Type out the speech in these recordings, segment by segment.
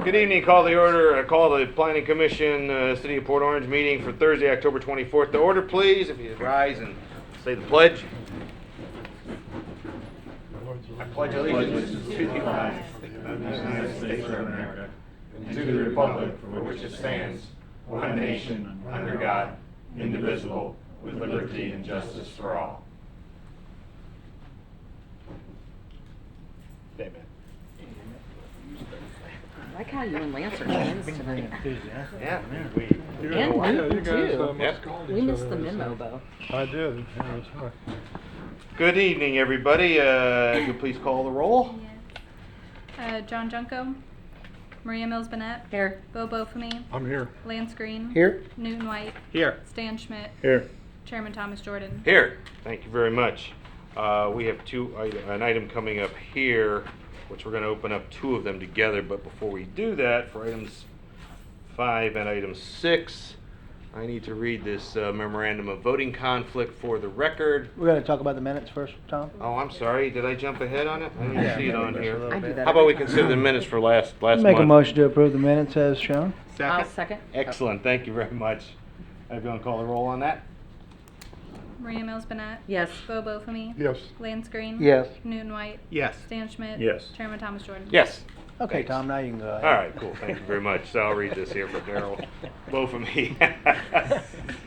Good evening. Call the Planning Commission, City of Port Orange meeting for Thursday, October 24th. To order, please, if you rise and say the pledge. I pledge allegiance to the flag of the United States of America and to the republic for which it stands, one nation, under God, indivisible, with liberty and justice for all. Amen. I like how you and Lance are twins tonight. Yeah. And you Newton, guys too. must call We each missed other the this memo, time. though. I did. Yeah, that's right. Good evening, everybody. If you please call the roll. John Junko, Maria Mills Bennett, Here. Bo Bofamy, I'm here. Lance Green, Here. Newton White, Here. Stan Schmidt, Here. Chairman Thomas Jordan. Here. Thank you very much. We have an item coming up here, which we're going to open up two of them together. But before we do that, for items 5 and item 6, I need to read this memorandum of voting conflict for the record. We're gonna talk about the minutes first, Tom? Oh, I'm sorry. Did I jump ahead on it? I didn't Yeah, see it on maybe just a here. I do that. How about we every time. consider the minutes for last month? Make a motion to approve the minutes as shown. I'll second. Excellent. Thank you very much. Everyone call the roll on that? Maria Mills Bennett, Yes. Bo Bofamy, Yes. Lance Green, Yes. Newton White, Yes. Stan Schmidt, Yes. Chairman Thomas Jordan. Yes. Okay, Thanks. Tom, now you can go ahead. All right, cool. Thank you very much. So I'll read this here for Daryl. Both of me.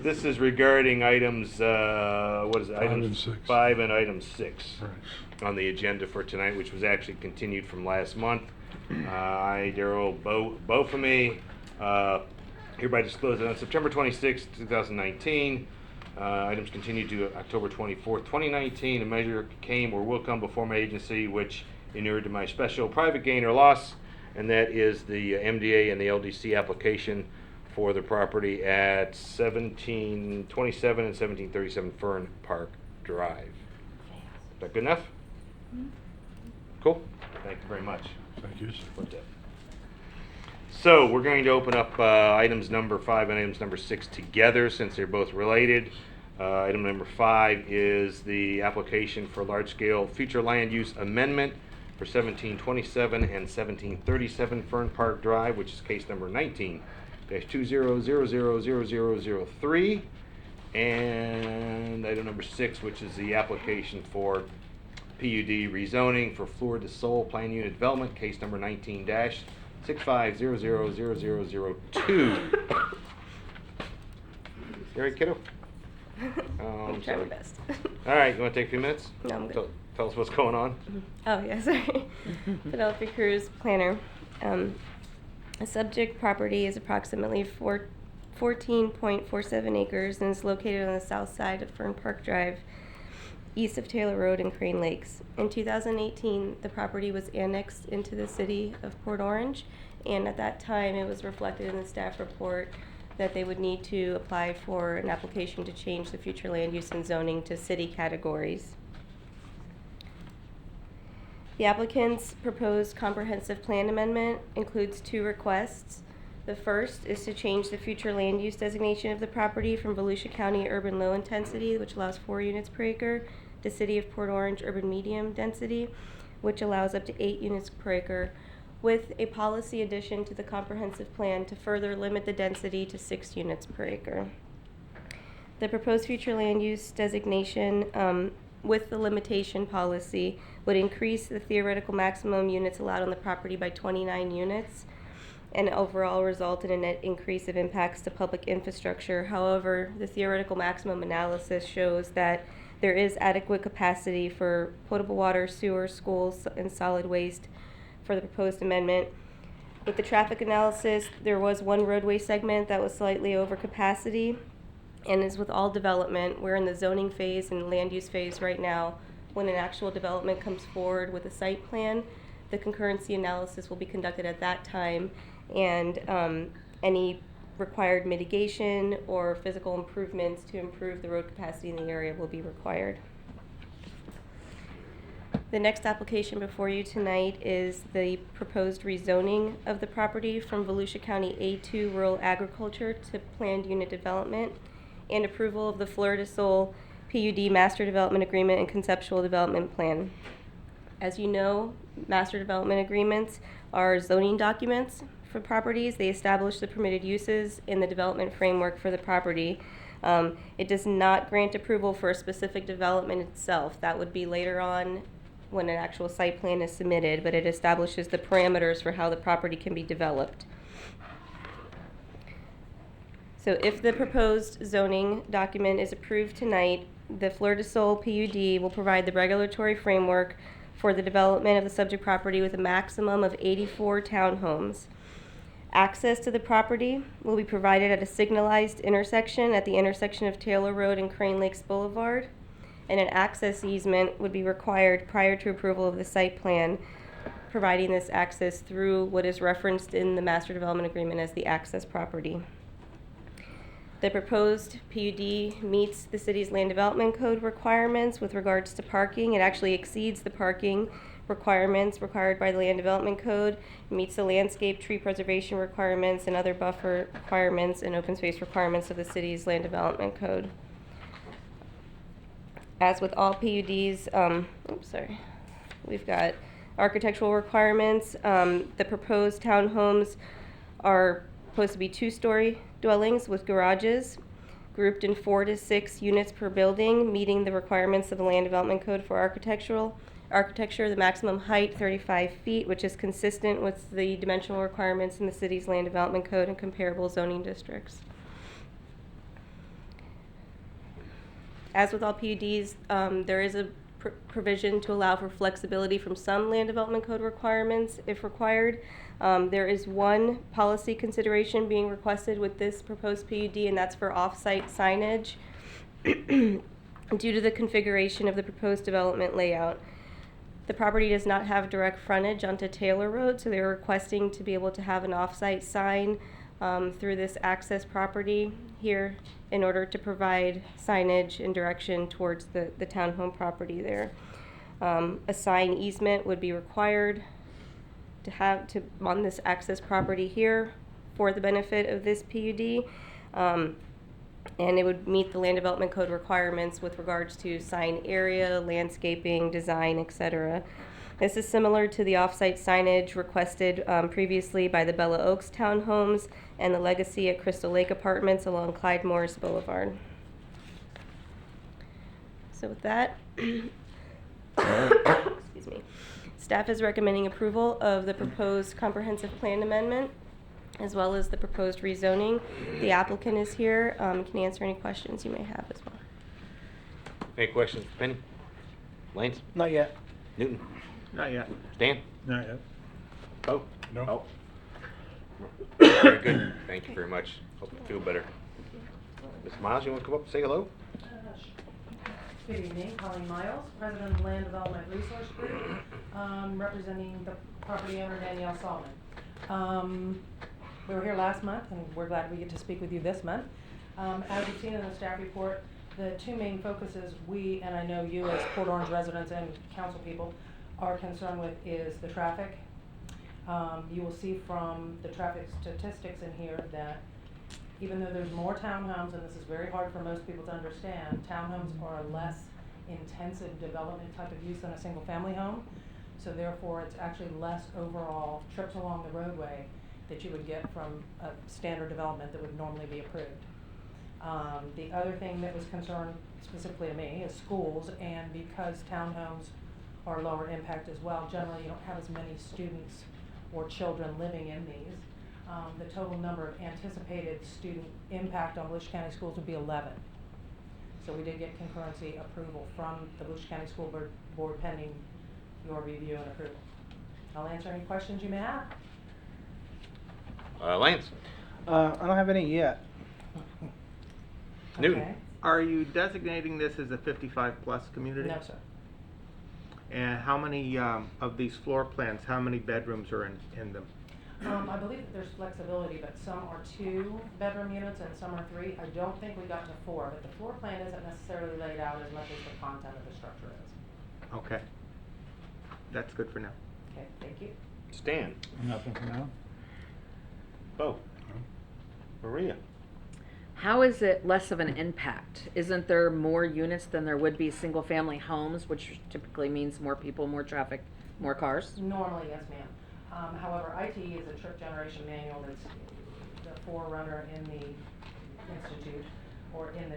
This is regarding items, what is it? 5 Items and 6. 5 and item 6 Right. on the agenda for tonight, which was actually continued from last month. I, Daryl, both of me, hereby disclose that on September 26, 2019, items continued to October 24th, 2019. A measure came or will come before my agency which inured to my special private gain or loss, and that is the MDA and the LDC application for the property at 1727 and 1737 Fern Park Drive. Is that good enough? Cool. Thank you very much. Thank you, sir. What's that? So we're going to open up items number 5 and items number 6 together since they're both related. Item number 5 is the application for large-scale future land use amendment for 1727 and 1737 Fern Park Drive, which is case number 19-20000003. And item number 6, which is the application for PUD rezoning for Fleur de Sol Plan Unit Development, case number 19-65000002. You all right, kiddo? Oh, I'm trying my best. All right, you want to take a few minutes? No, I'm good. Tell us what's going on. Oh, yeah, sorry. Penelope Cruz, planner. A subject property is approximately 14.47 acres and is located on the south side of Fern Park Drive, east of Taylor Road and Crane Lakes. In 2018, the property was annexed into the city of Port Orange, and at that time, it was reflected in the staff report that they would need to apply for an application to change the future land use and zoning to city categories. The applicant's proposed comprehensive plan amendment includes 2 requests. The first is to change the future land use designation of the property from Volusia County urban low intensity, which allows 4 units per acre, to City of Port Orange urban medium density, which allows up to 8 units per acre, with a policy addition to the comprehensive plan to further limit the density to 6 units per acre. The proposed future land use designation with the limitation policy would increase the theoretical maximum units allowed on the property by 29 units and overall result in a net increase of impacts to public infrastructure. However, the theoretical maximum analysis shows that there is adequate capacity for potable water, sewer, schools, and solid waste for the proposed amendment. With the traffic analysis, there was one roadway segment that was slightly over capacity, and as with all development, we're in the zoning phase and land use phase right now. When an actual development comes forward with a site plan, the concurrency analysis will be conducted at that time, and any required mitigation or physical improvements to improve the road capacity in the area will be required. The next application before you tonight is the proposed rezoning of the property from Volusia County A2 Rural Agriculture to Planned Unit Development, and approval of the Fleur de Sol PUD Master Development Agreement and Conceptual Development Plan. As you know, Master Development Agreements are zoning documents for properties. They establish the permitted uses in the development framework for the property. It does not grant approval for a specific development itself. That would be later on when an actual site plan is submitted, but it establishes the parameters for how the property can be developed. So if the proposed zoning document is approved tonight, the Fleur de Sol PUD will provide the regulatory framework for the development of the subject property with a maximum of 84 townhomes. Access to the property will be provided at a signalized intersection at the intersection of Taylor Road and Crane Lakes Boulevard, and an access easement would be required prior to approval of the site plan, providing this access through what is referenced in the master development agreement as the access property. The proposed PUD meets the city's land development code requirements with regards to parking. It actually exceeds the parking requirements required by the land development code, meets the landscape tree preservation requirements and other buffer requirements and open space requirements of the city's land development code. As with all PUDs, we've got architectural requirements. The proposed townhomes are supposed to be 2-story dwellings with garages, grouped in 4 to 6 units per building, meeting the requirements of the land development code for architecture. The maximum height 35 feet, which is consistent with the dimensional requirements in the city's land development code and comparable zoning districts. As with all PUDs, there is a provision to allow for flexibility from some land development code requirements if required. There is one policy consideration being requested with this proposed PUD, and that's for off-site signage due to the configuration of the proposed development layout. The property does not have direct frontage onto Taylor Road, so they're requesting to be able to have an off-site sign through this access property here in order to provide signage and direction towards the townhome property there. A sign easement would be required to have on this access property here for the benefit of this PUD. And it would meet the land development code requirements with regards to sign area, landscaping, design, etc. This is similar to the off-site signage requested previously by the Bella Oaks townhomes and the Legacy at Crystal Lake Apartments along Clyde Morris Boulevard. So with that, excuse me, staff is recommending approval of the proposed comprehensive plan amendment as well as the proposed rezoning. The applicant is here, can answer any questions you may have as well. Any questions, Penny? Lance? Not yet. Newton? Not yet. Dan? Not yet. Oh? No. Very good. Thank you very much. Hope you feel better. Ms. Miles, you want to come up and say hello? Good evening, Colleen Miles, President of the Land Development Resource Group, representing the property owner Danielle Solomon. We were here last month, and we're glad we get to speak with you this month. As you've seen in the staff report, the two main focuses we, and I know you as Port Orange residents and council people, are concerned with is the traffic. You will see from the traffic statistics in here that even though there's more townhomes, and this is very hard for most people to understand, townhomes are a less intensive development type of use than a single family home. So therefore, it's actually less overall trips along the roadway that you would get from a standard development that would normally be approved. The other thing that was concerned specifically to me is schools, and because townhomes are lower impact as well, generally you don't have as many students or children living in these. The total number of anticipated student impact on Volusia County Schools would be 11. So we did get concurrency approval from the Volusia County School Board pending your review and approval. I'll answer any questions you may have. Lance? I don't have any yet. Newton? Okay. Are you designating this as a 55-plus community? No, sir. And how many of these floor plans, how many bedrooms are in them? I believe that there's flexibility, but some are 2-bedroom units and some are 3. I don't think we got to 4, but the floor plan isn't necessarily laid out as much as the content of the structure is. Okay. That's good for now. Okay, thank you. Stan? Nothing for now? Bo? Maria? How is it less of an impact? Isn't there more units than there would be single-family homes, which typically means more people, more traffic, more cars? Normally, yes, ma'am. However, IT is a trip generation manual that's the forerunner in the institute, or in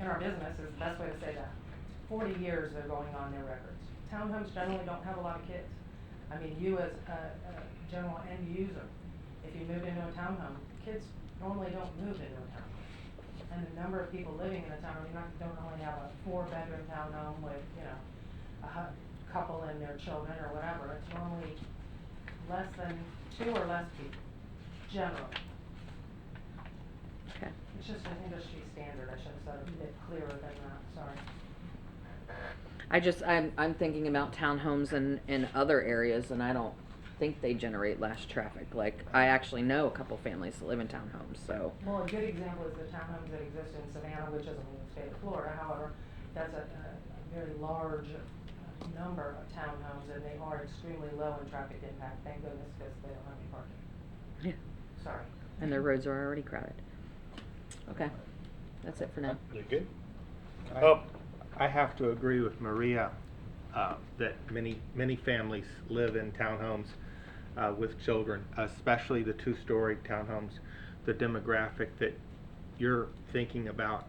our business is the best way to say that. 40 years they're going on their records. Townhomes generally don't have a lot of kids. I mean, you as a general end user, if you moved into a townhome, kids normally don't move into a townhome. And the number of people living in a townhome, you don't only have a 4-bedroom townhome with, you know, a couple and their children or whatever. It's normally less than 2 or less people, generally. Okay. It's just an industry standard. I should have said it a bit clearer than that, sorry. I'm thinking about townhomes in other areas, and I don't think they generate less traffic. Like, I actually know a couple families that live in townhomes, so. Well, a good example is the townhomes that exist in Savannah, which isn't in the state of Florida. However, that's a very large number of townhomes, and they are extremely low in traffic impact, thank goodness, because they don't have any parking. Yeah. Sorry. And their roads are already crowded. Okay, that's it for now. You good? I have to agree with Maria that many families live in townhomes with children, especially the 2-story townhomes. The demographic that you're thinking about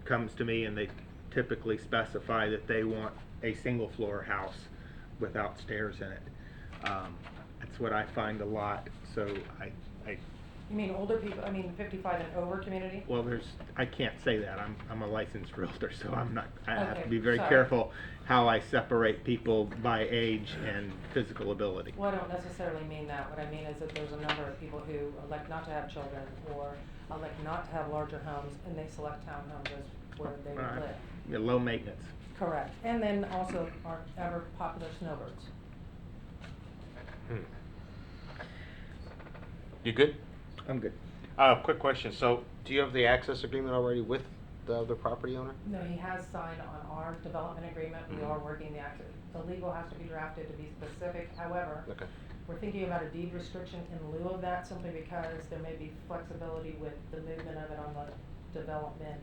comes to me, and they typically specify that they want a single-floor house without stairs in it. That's what I find a lot. So You mean older people, 55 and over community? well, I can't say that. I'm a licensed realtor, so I have to Okay, be very sorry. careful how I separate people by age and physical ability. Well, I don't necessarily mean that. What I mean is that there's a number of people who elect not to have children or elect not to have larger homes, and they select townhomes as where they would Right. live. Yeah, low maintenance. Correct. And then also aren't ever popular snowbirds. You good? I'm good. Quick question. So, do you have the access agreement already with the other property owner? No, he has signed on our development agreement. We are working the access. The legal has to be drafted to be specific. However, Okay. we're thinking about a deed restriction in lieu of that, simply because there may be flexibility with the movement of it on the development,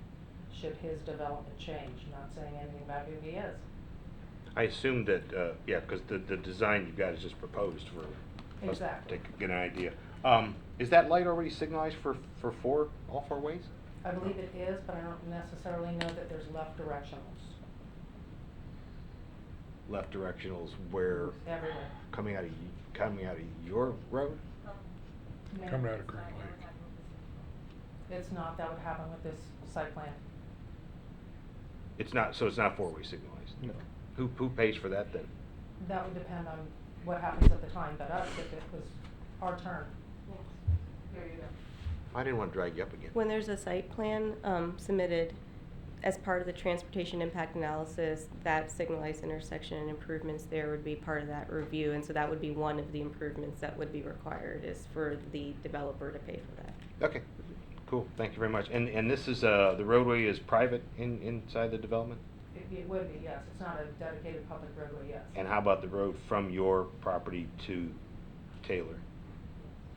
should his development change. Not saying anything about who he is. I assume that, yeah, because the design you've got is just proposed for us Exactly. to get an idea. Is that light already signalized for all four ways? I believe it is, but I don't necessarily know that there's left directionals Left directionals where everywhere. coming out of your road? Coming out of Great Lake. It's not, that would happen with this site plan. It's not. So it's not four-way signalized. No. Who pays for that then? That would depend on what happens at the time, but us, if it was our turn. I didn't want to drag you up again. When there's a site plan submitted as part of the transportation impact analysis, that signalized intersection and improvements there would be part of that review. And so that would be one of the improvements that would be required, is for the developer to pay for that. Okay. Cool. Thank you very much. And this is the roadway is private inside the development. It would be, yes. It's not a dedicated public roadway, yes. And how about the road from your property to Taylor?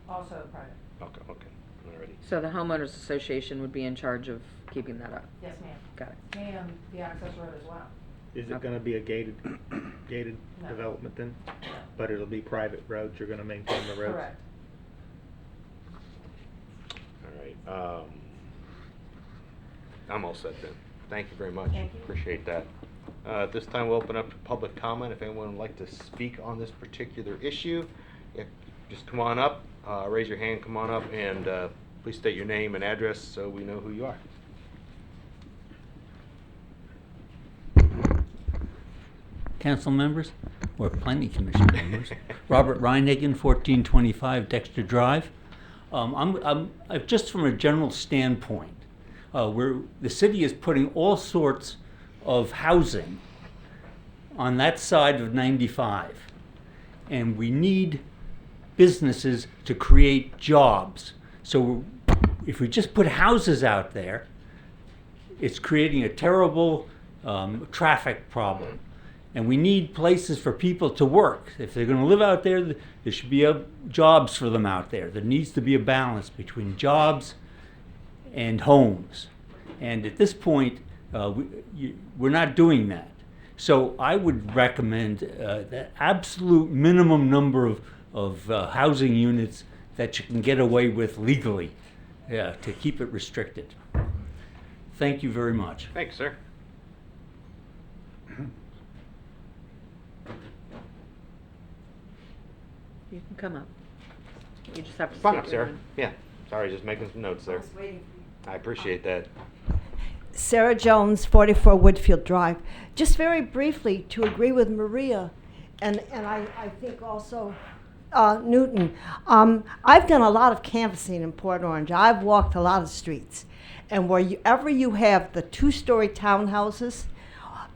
Also private. Okay. Alrighty. So the homeowners association would be in charge of keeping that up. Yes, ma'am. Got it. And the access road as well. Is it gonna be a gated No. development then? No. But it'll be private roads, you're gonna maintain the roads? Correct. All right. I'm all set then. Thank you very much. Thank you. Appreciate that. At this time, we'll open up to public comment. If anyone would like to speak on this particular issue, just come on up, raise your hand, come on up, and please state your name and address so we know who you are. Council members, or planning commission members. Robert Reinhagen, 1425 Dexter Drive. Just from a general standpoint, the city is putting all sorts of housing on that side of 95. And we need businesses to create jobs. So if we just put houses out there, it's creating a terrible traffic problem. And we need places for people to work. If they're going to live out there, there should be jobs for them out there. There needs to be a balance between jobs and homes. And at this point, we're not doing that. So I would recommend the absolute minimum number of housing units that you can get away with legally, to keep it restricted. Thank you very much. Thanks, sir. You can come up. You just have to Come on state up, your Sarah. name. Yeah, sorry, just making some notes there. I appreciate that. Sarah Jones, 44 Woodfield Drive. Just very briefly, to agree with Maria, and I think also Newton. I've done a lot of canvassing in Port Orange. I've walked a lot of streets. And wherever you have the two-story townhouses,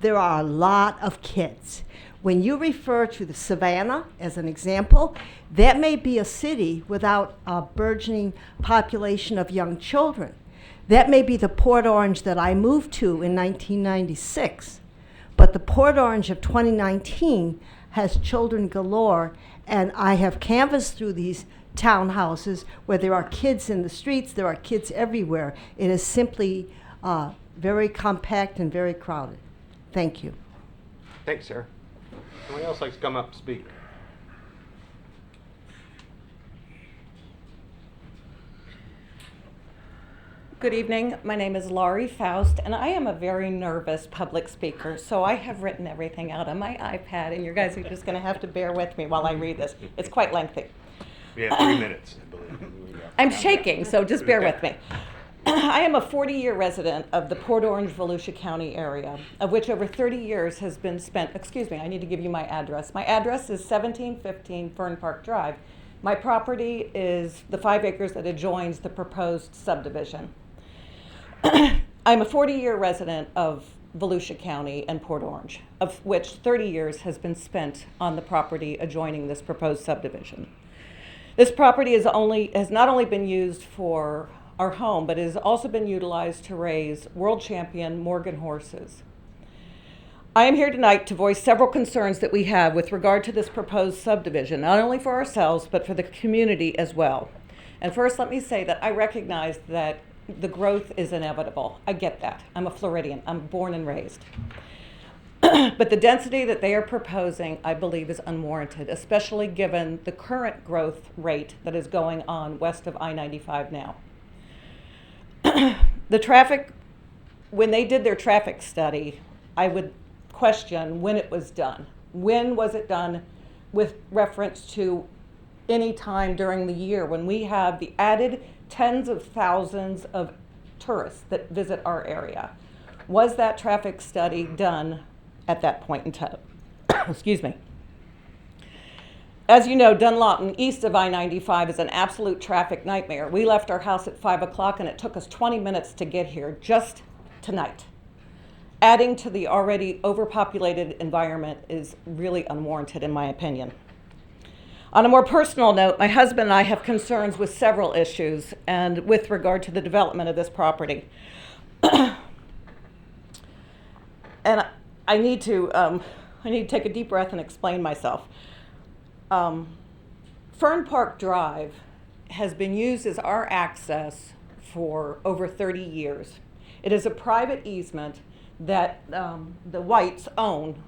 there are a lot of kids. When you refer to the Savannah as an example, that may be a city without a burgeoning population of young children. That may be the Port Orange that I moved to in 1996. But the Port Orange of 2019 has children galore, and I have canvassed through these townhouses where there are kids in the streets, there are kids everywhere. It is simply very compact and very crowded. Thank you. Thanks, Sarah. Somebody else likes to come up and speak? Good evening. My name is Laurie Faust, and I am a very nervous public speaker, so I have written everything out on my iPad, and you guys are just going to have to bear with me while I read this. It's quite lengthy. We have 3 minutes, I believe. I'm shaking, so just bear with me. I am a 40-year resident of the Port Orange-Volusia County area, of which over 30 years has been spent. Excuse me, I need to give you my address. My address is 1715 Fern Park Drive. My property is the 5 acres that adjoins the proposed subdivision. I'm a 40-year resident of Volusia County and Port Orange, of which 30 years has been spent on the property adjoining this proposed subdivision. This property has not only been used for our home, but it has also been utilized to raise world champion Morgan horses. I am here tonight to voice several concerns that we have with regard to this proposed subdivision, not only for ourselves, but for the community as well. And first, let me say that I recognize that the growth is inevitable. I get that. I'm a Floridian. I'm born and raised. But the density that they are proposing, I believe, is unwarranted, especially given the current growth rate that is going on west of I-95 now. The traffic, when they did their traffic study, I would question when it was done. When was it done with reference to any time during the year when we have the added tens of thousands of tourists that visit our area? Was that traffic study done at that point in time? Excuse me. As you know, Dunlawton, east of I-95, is an absolute traffic nightmare. We left our house at 5 o'clock and it took us 20 minutes to get here just tonight. Adding to the already overpopulated environment is really unwarranted in my opinion. On a more personal note, my husband and I have concerns with several issues and with regard to the development of this property. And I need to take a deep breath and explain myself. Fern Park Drive has been used as our access for over 30 years. It is a private easement that the Whites own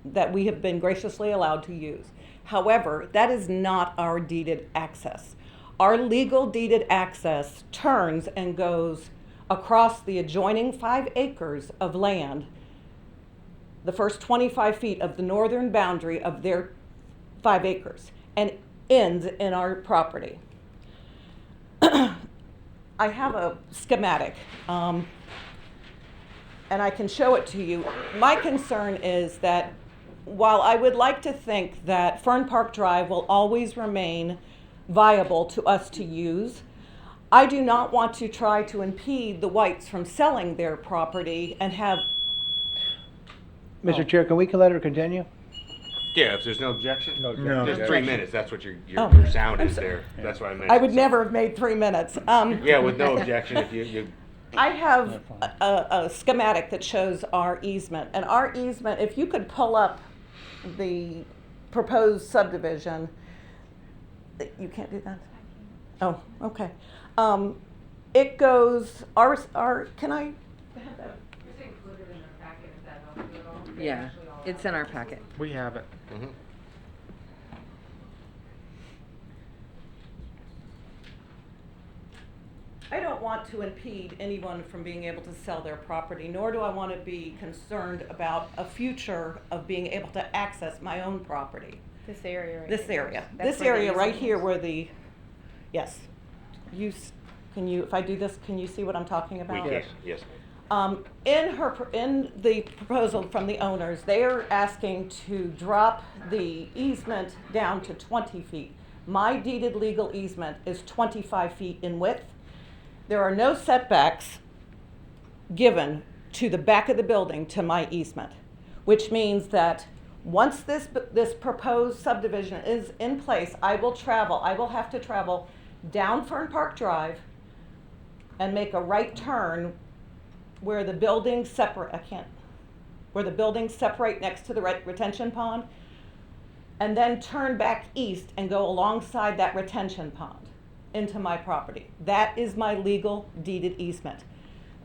that we have been graciously allowed to use. However, that is not our deeded access. Our legal deeded access turns and goes across the adjoining 5 acres of land, the first 25 feet of the northern boundary of their 5 acres, and ends in our property. I have a schematic, and I can show it to you. My concern is that while I would like to think that Fern Park Drive will always remain viable to us to use, I do not want to try to impede the Whites from selling their property and have... Mr. Chair, can we let her continue? Yeah, if there's no objection? No No. Just objection. 3 minutes, that's what your Oh. sound I'm is so- there. That's what I meant. I would So- never have made 3 minutes. Yeah, with no objection, if you I have a schematic that shows our easement, and our easement, if you could pull up the proposed subdivision, you can't do that? Oh, okay. It goes, can I have that? Yeah. It's in our packet. We have it. Mhm. I don't want to impede anyone from being able to sell their property, nor do I want to be concerned about a future of being able to access my own property. This area right This here. area, That's this where the area right easement here is. where the, yes. Can you, if I do this, can you see what I'm talking We about? can, yes, ma'am. In the proposal from the owners, they are asking to drop the easement down to 20 feet. My deeded legal easement is 25 feet in width. There are no setbacks given to the back of the building to my easement, which means that once this proposed subdivision is in place, I will have to travel down Fern Park Drive and make a right turn where the buildings separate, where the buildings separate next to the retention pond, and then turn back east and go alongside that retention pond into my property. That is my legal deeded easement.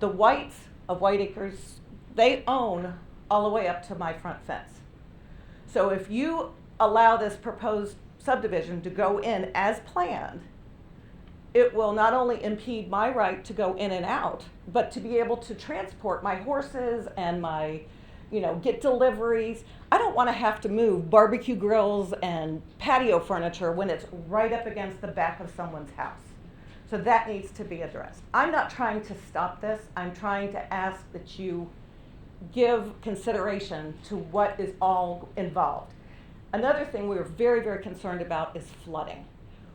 The Whites of White Acres, they own all the way up to my front fence. So if you allow this proposed subdivision to go in as planned, it will not only impede my right to go in and out, but to be able to transport my horses and my, get deliveries. I don't want to have to move barbecue grills and patio furniture when it's right up against the back of someone's house. So that needs to be addressed. I'm not trying to stop this. I'm trying to ask that you give consideration to what is all involved. Another thing we're very, very concerned about is flooding.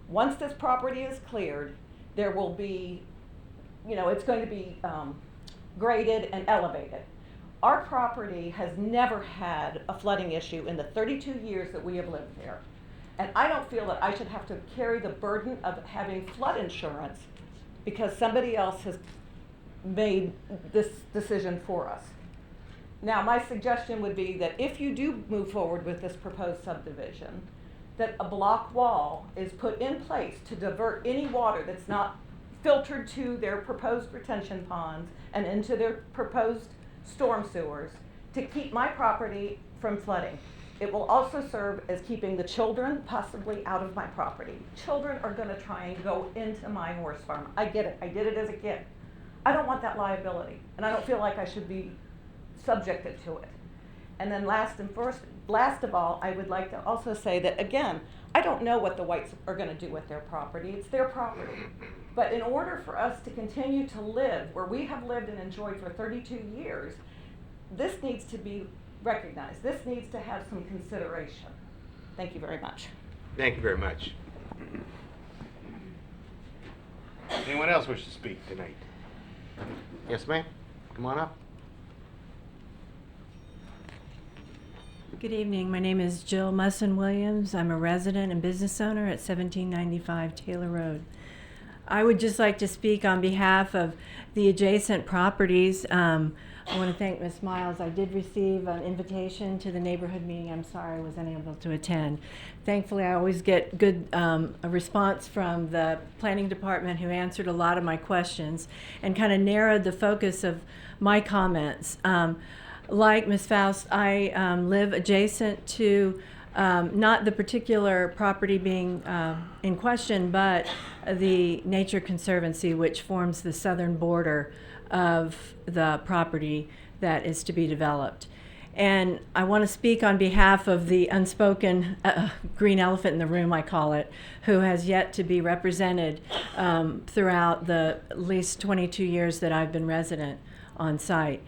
Once this property is cleared, there will be, it's going to be graded and elevated. Our property has never had a flooding issue in the 32 years that we have lived here. And I don't feel that I should have to carry the burden of having flood insurance because somebody else has made this decision for us. Now, my suggestion would be that if you do move forward with this proposed subdivision, that a block wall is put in place to divert any water that's not filtered to their proposed retention ponds and into their proposed storm sewers to keep my property from flooding. It will also serve as keeping the children possibly out of my property. Children are gonna try and go into my horse farm. I get it, I did it as a kid. I don't want that liability, and I don't feel like I should be subjected to it. And then last of all, I would like to also say that, again, I don't know what the Whites are gonna do with their property. It's their property. But in order for us to continue to live where we have lived and enjoyed for 32 years, this needs to be recognized. This needs to have some consideration. Thank you very much. Thank you very much. Anyone else wish to speak tonight? Yes, ma'am. Come on up. Good evening. My name is Jill Musson-Williams. I'm a resident and business owner at 1795 Taylor Road. I would just like to speak on behalf of the adjacent properties. I want to thank Ms. Miles. I did receive an invitation to the neighborhood meeting. I'm sorry I was unable to attend. Thankfully, I always get good a response from the planning department who answered a lot of my questions and kind of narrowed the focus of my comments. Like Ms. Faust, I live adjacent to not the particular property being in question, but the Nature Conservancy, which forms the southern border of the property that is to be developed. And I want to speak on behalf of the unspoken green elephant in the room, I call it, who has yet to be represented throughout the at least 22 years that I've been resident on site.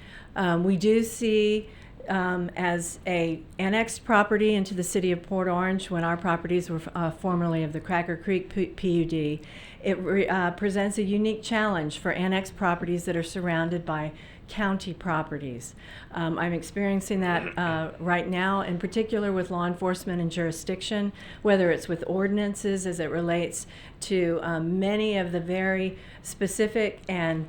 We do see as a annexed property into the city of Port Orange when our properties were formerly of the Cracker Creek PUD. It presents a unique challenge for annexed properties that are surrounded by county properties. I'm experiencing that right now, in particular with law enforcement and jurisdiction, whether it's with ordinances as it relates to many of the very specific and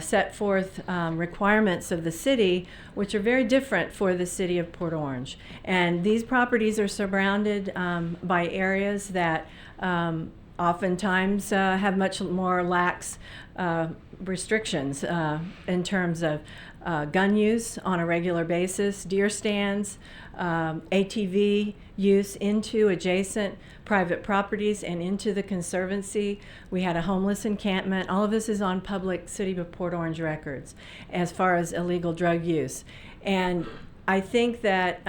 set forth requirements of the city, which are very different for the city of Port Orange. And these properties are surrounded by areas that oftentimes have much more lax restrictions in terms of gun use on a regular basis, deer stands, ATV use into adjacent private properties and into the conservancy. We had a homeless encampment. All of this is on public City of Port Orange records as far as illegal drug use. And I think that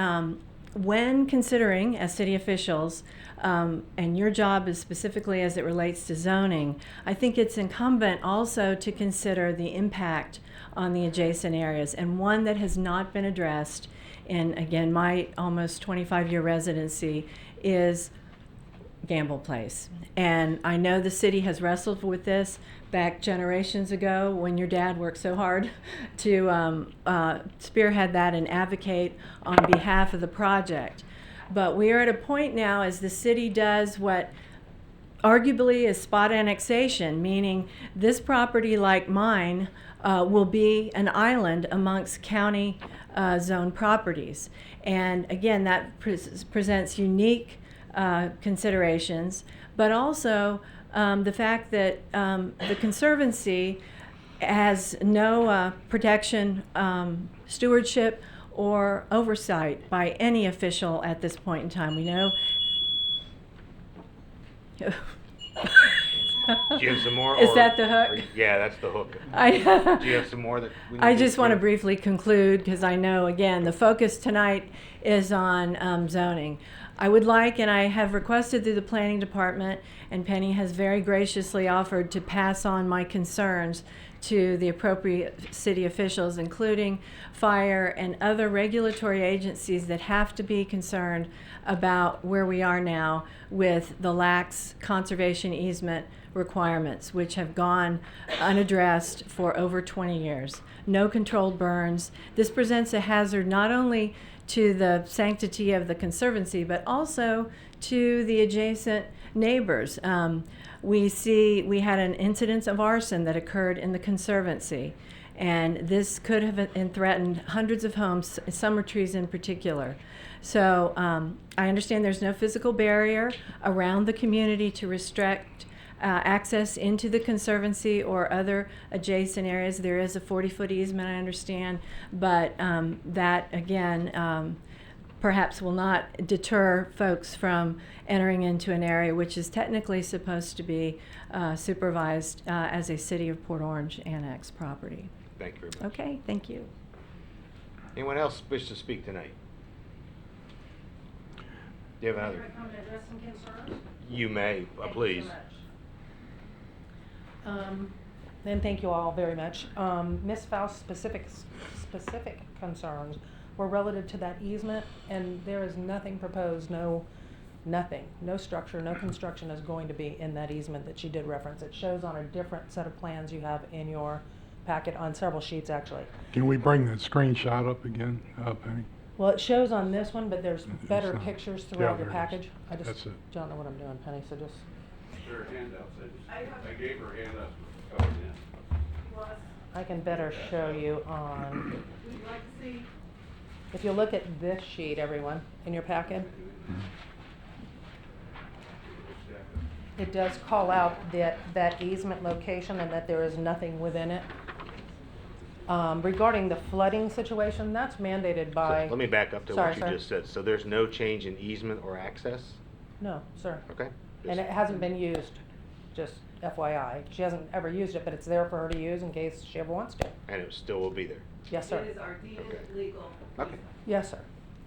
when considering, as city officials, and your job is specifically as it relates to zoning, I think it's incumbent also to consider the impact on the adjacent areas. And one that has not been addressed in, again, my almost 25-year residency is Gamble Place. And I know the city has wrestled with this back generations ago when your dad worked so hard to spearhead that and advocate on behalf of the project. But we are at a point now as the city does what arguably is spot annexation, meaning this property, like mine, will be an island amongst county zone properties. And again, that presents unique considerations, but also the fact that the Conservancy has no protection, stewardship, or oversight by any official at this point in time. We know. Do you have some more? Is or- that the hook? or- yeah, that's the hook. I- Do you have some more that we need I to just want to do? briefly conclude because I know, again, the focus tonight is on zoning. I would like, and I have requested through the planning department, and Penny has very graciously offered to pass on my concerns to the appropriate city officials, including fire and other regulatory agencies that have to be concerned about where we are now with the lax conservation easement requirements, which have gone unaddressed for over 20 years. No controlled burns. This presents a hazard not only to the sanctity of the Conservancy, but also to the adjacent neighbors. We had an incident of arson that occurred in the Conservancy, and this could have threatened hundreds of homes, summer trees in particular. So I understand there's no physical barrier around the community to restrict access into the Conservancy or other adjacent areas. There is a 40-foot easement, I understand, but that, again, perhaps will not deter folks from entering into an area which is technically supposed to be supervised as a City of Port Orange Annex property. Thank you very much. Okay, thank you. Anyone else wish to speak tonight? Do you have another? Come to address some concerns? You may, Thank you please. so much. And thank you all very much. Ms. Faust's specific concerns were relative to that easement, and there is nothing proposed, nothing, no structure, no construction is going to be in that easement that she did reference. It shows on a different set of plans you have in your packet, on several sheets actually. Can we bring that screenshot up again, Penny? Well, it shows on this one, but there's better not. pictures Yeah, throughout there your it is. package. I just That's it. don't know what I'm doing, Penny, so just. There are handouts, I gave her handouts coming in. I can better show you on. If you look at this sheet, everyone, in your packet, it does call out that easement location and that there is nothing within it. Regarding the flooding situation, that's mandated So by. let me back up to Sorry, what you sir. just said. So there's no change in easement or access? No, sir. Okay. And it hasn't been used, just FYI. She hasn't ever used it, but it's there for her to use in case she ever wants to. And it still will be there? Yes, sir. Okay. Okay. Yes, sir.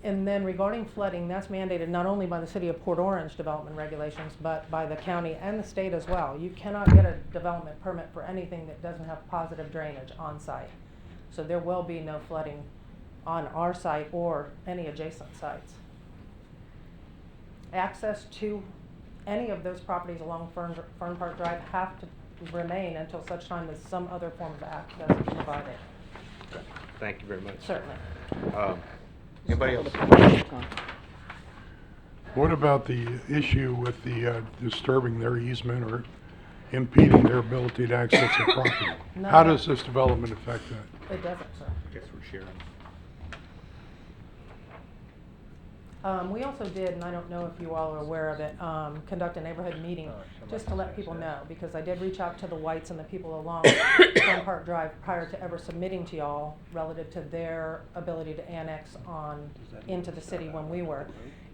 And then regarding flooding, that's mandated not only by the City of Port Orange development regulations, but by the county and the state as well. You cannot get a development permit for anything that doesn't have positive drainage on site. So there will be no flooding on our site or any adjacent sites. Access to any of those properties along Fern Park Drive have to remain until such time as some other form of access is provided. Okay. Thank you very much. Certainly. Anybody else? What about the issue with the disturbing their easement or impeding their ability to access the property? No. How does this development affect that? It doesn't, sir. Guess we're sharing. We also did, and I don't know if you all are aware of it, conduct a neighborhood meeting, just to let people know, because I did reach out to the Whites and the people along Stone Park Drive prior to ever submitting to y'all relative to their ability to annex on into the city when we were.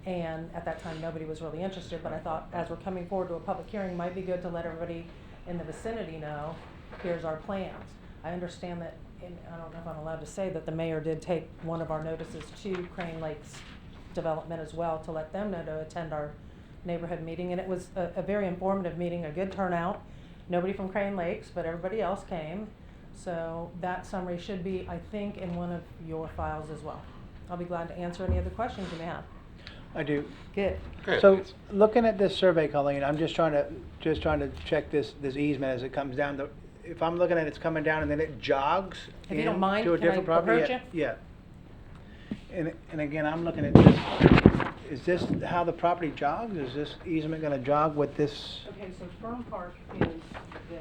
And at that time, nobody was really interested, but I thought as we're coming forward to a public hearing, it might be good to let everybody in the vicinity know, here's our plans. I understand that, and I don't know if I'm allowed to say that the mayor did take one of our notices to Crane Lakes Development as well, to let them know to attend our neighborhood meeting, and it was a very informative meeting, a good turnout. Nobody from Crane Lakes, but everybody else came. So that summary should be, I think, in one of your files as well. I'll be glad to answer any other questions you may have. I do. Good. So, looking at this survey, Colleen, I'm just trying to check this easement as it comes down. If I'm looking at it's coming down and then it jogs If you don't mind, to a can I different property. approach Yeah. And again, I'm looking at this. Is this how the property jogs? Is this easement going to jog with this? Okay, so Fern Park is this.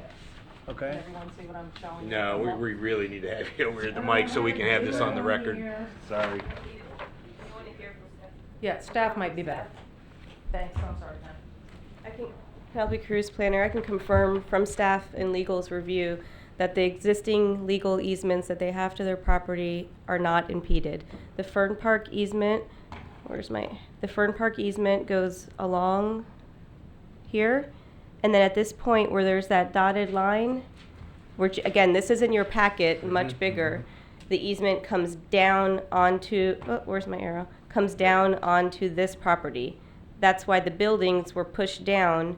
Okay. Can everyone see what I'm showing? No, we really need to have you over at the mic so we can have this on the record. Sorry. Yeah, staff might be better. Thanks, I'm sorry, Pam. I can, Penelope Cruz, planner, I can confirm from staff and legal's review that the existing legal easements that they have to their property are not impeded. The Fern Park easement, the Fern Park easement goes along here, and then at this point where there's that dotted line, which, again, this is in your packet, much bigger, the easement comes down onto, oh, where's my arrow? Comes down onto this property. That's why the buildings were pushed down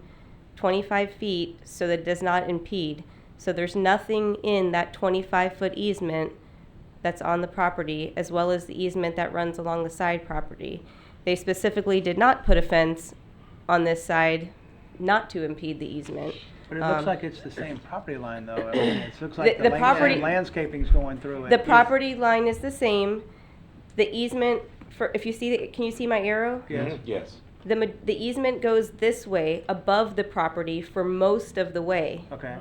25 feet so that it does not impede. So there's nothing in that 25-foot easement that's on the property, as well as the easement that runs along the side property. They specifically did not put a fence on this side not to impede the easement. But it looks like it's the same property line, though. I mean, it looks like The property- landscaping's going through it. The property line is the same. The easement, if you see, can you see my arrow? Yes. Yes. The easement goes this way above the property for most of the way, Okay.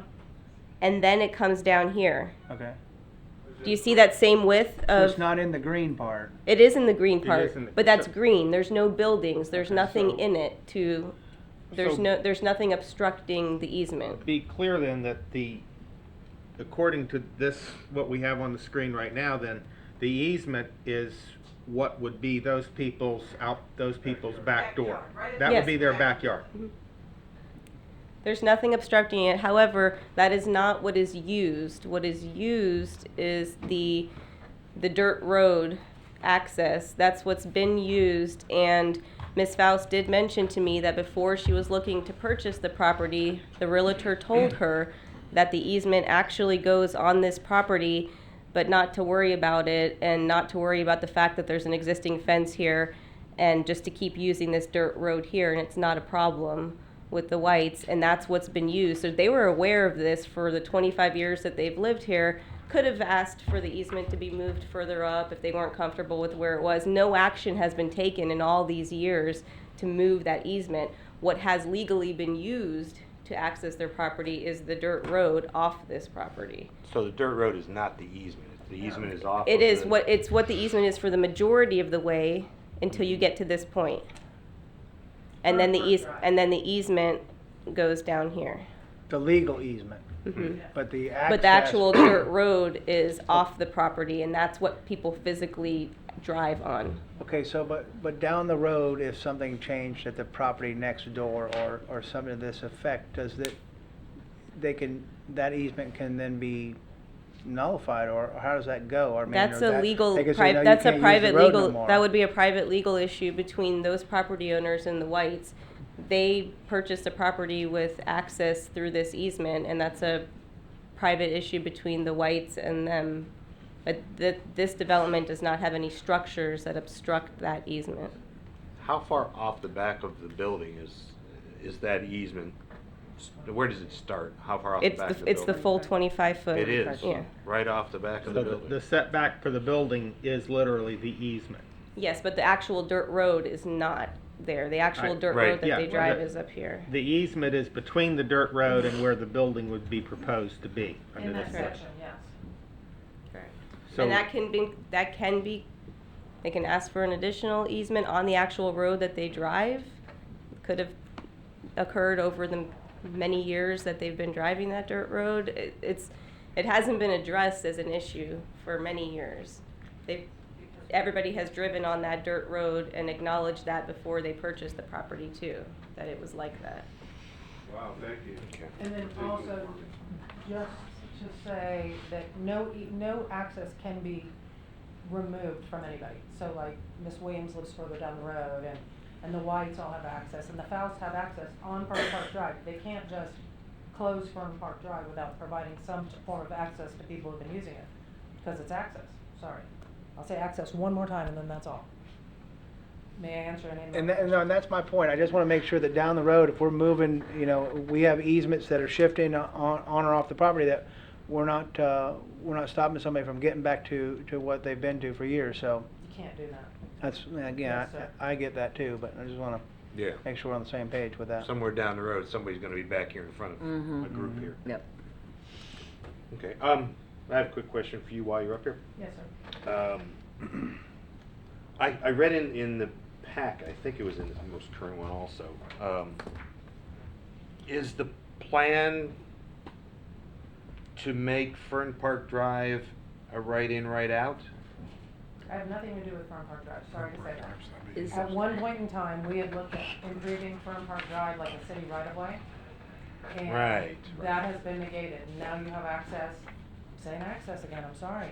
and then it comes down here. Okay. Do you see that same width So of? it's not in the green part. It is in the green It part, is in the- but that's green. There's no buildings. There's nothing so- in it to. There's So- there's nothing obstructing the easement. Be clear then that according to this, what we have on the screen right now, then the easement is what would be those people's back door. That Yes. would be their backyard. There's nothing obstructing it. However, that is not what is used. What is used is the dirt road access. That's what's been used. And Ms. Faust did mention to me that before she was looking to purchase the property, the realtor told her that the easement actually goes on this property, but not to worry about it and not to worry about the fact that there's an existing fence here and just to keep using this dirt road here, and it's not a problem with the Whites, and that's what's been used. So they were aware of this for the 25 years that they've lived here, could have asked for the easement to be moved further up if they weren't comfortable with where it was. No action has been taken in all these years to move that easement. What has legally been used to access their property is the dirt road off this property. So the dirt road is not the easement. The easement is off. It of is the- what the easement is for the majority of the way until you get to this point. And then the easement goes down here. The legal easement. Mhm. But the access. But the actual dirt road is off the property, and that's what people physically drive on. Okay, so, but down the road, if something changed at the property next door or something to this effect, does that easement can then be nullified, or how does that go? I mean, That's or a that- legal, they can say, "No, you that's a can't use the private road no legal, more." that would be a private legal issue between those property owners and the Whites. They purchased a property with access through this easement, and that's a private issue between the Whites and them. But this development does not have any structures that obstruct that easement. How far off the back of the building is that easement? Where does it start? How far off the back of the building? It's the full 25-foot. It is, Yeah. right off the back of the So building. the setback for the building is literally the easement. Yes, but the actual dirt road is not there. The actual Right. dirt Right. road that Yeah, they drive well, is up here. The easement is between the dirt road and where the building would be proposed to be. under In that this section, yes. Correct. So- And that can be They can ask for an additional easement on the actual road that they drive. Could have occurred over the many years that they've been driving that dirt road. It hasn't been addressed as an issue for many years. Everybody has driven on that dirt road and acknowledged that before they purchased the property too, that it was like that. Wow, thank you. Okay. And then also, just to say that no access can be removed from anybody. So like Miss Williams lives further down the road, and the Whites all have access, and the Fouts have access on Fern Park Drive. They can't just close Fern Park Drive without providing some form of access to people who've been using it, because it's access, sorry. I'll say access one more time and then that's all. May I answer any more? And that's my point. I just want to make sure that down the road, if we're moving, you know, we have easements that are shifting on or off the property, that we're not stopping somebody from getting back to what they've been to for years. So You can't do that. that's, again, Yes, sir. I get that too, but I just want to Yeah. make sure we're on the same page with that. Somewhere down the road, somebody's gonna be back here in front of a group here. Yep. Okay, I have a quick question for you while you're up here. Yes, sir. I read in the pack, I think it was in the most current one also, is the plan to make Fern Park Drive a right-in, right-out? I have nothing to do with Fern Park Drive, sorry to say that. Is- At one point in time, we had looked at improving Fern Park Drive like a city right-of-way. And Right. that has been negated. Now you have access, I'm saying access again, I'm sorry,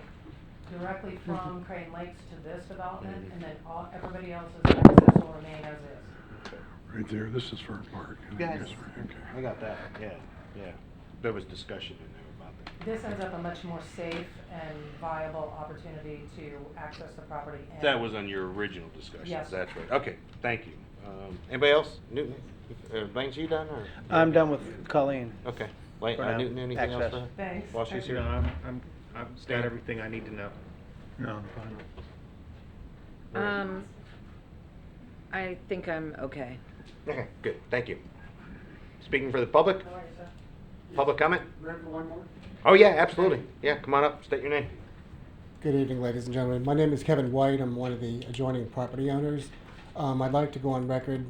directly from Crane Lakes to this development, and then everybody else's access will remain as is. Right there, this is Fern Park. Yes. Yes, right, okay. I got that, yeah. There was discussion in there about that. This ends up a much more safe and viable opportunity to access the property. And That was on your original discussion. Yes. That's right. Okay, thank you. Anybody else? Newton, Banks, you done or? I'm done with Colleen. Okay. Wait, For now. Newton, anything else Access. for her? Thanks. While she's No, here? I've Stan? got everything I need to know. No, fine. I think I'm okay. Okay, good, thank you. Speaking for the public, How are you, sir? public comment? Oh, yeah, absolutely. Yeah, come on up, state your name. Good evening, ladies and gentlemen. My name is Kevin White. I'm one of the adjoining property owners. I'd like to go on record,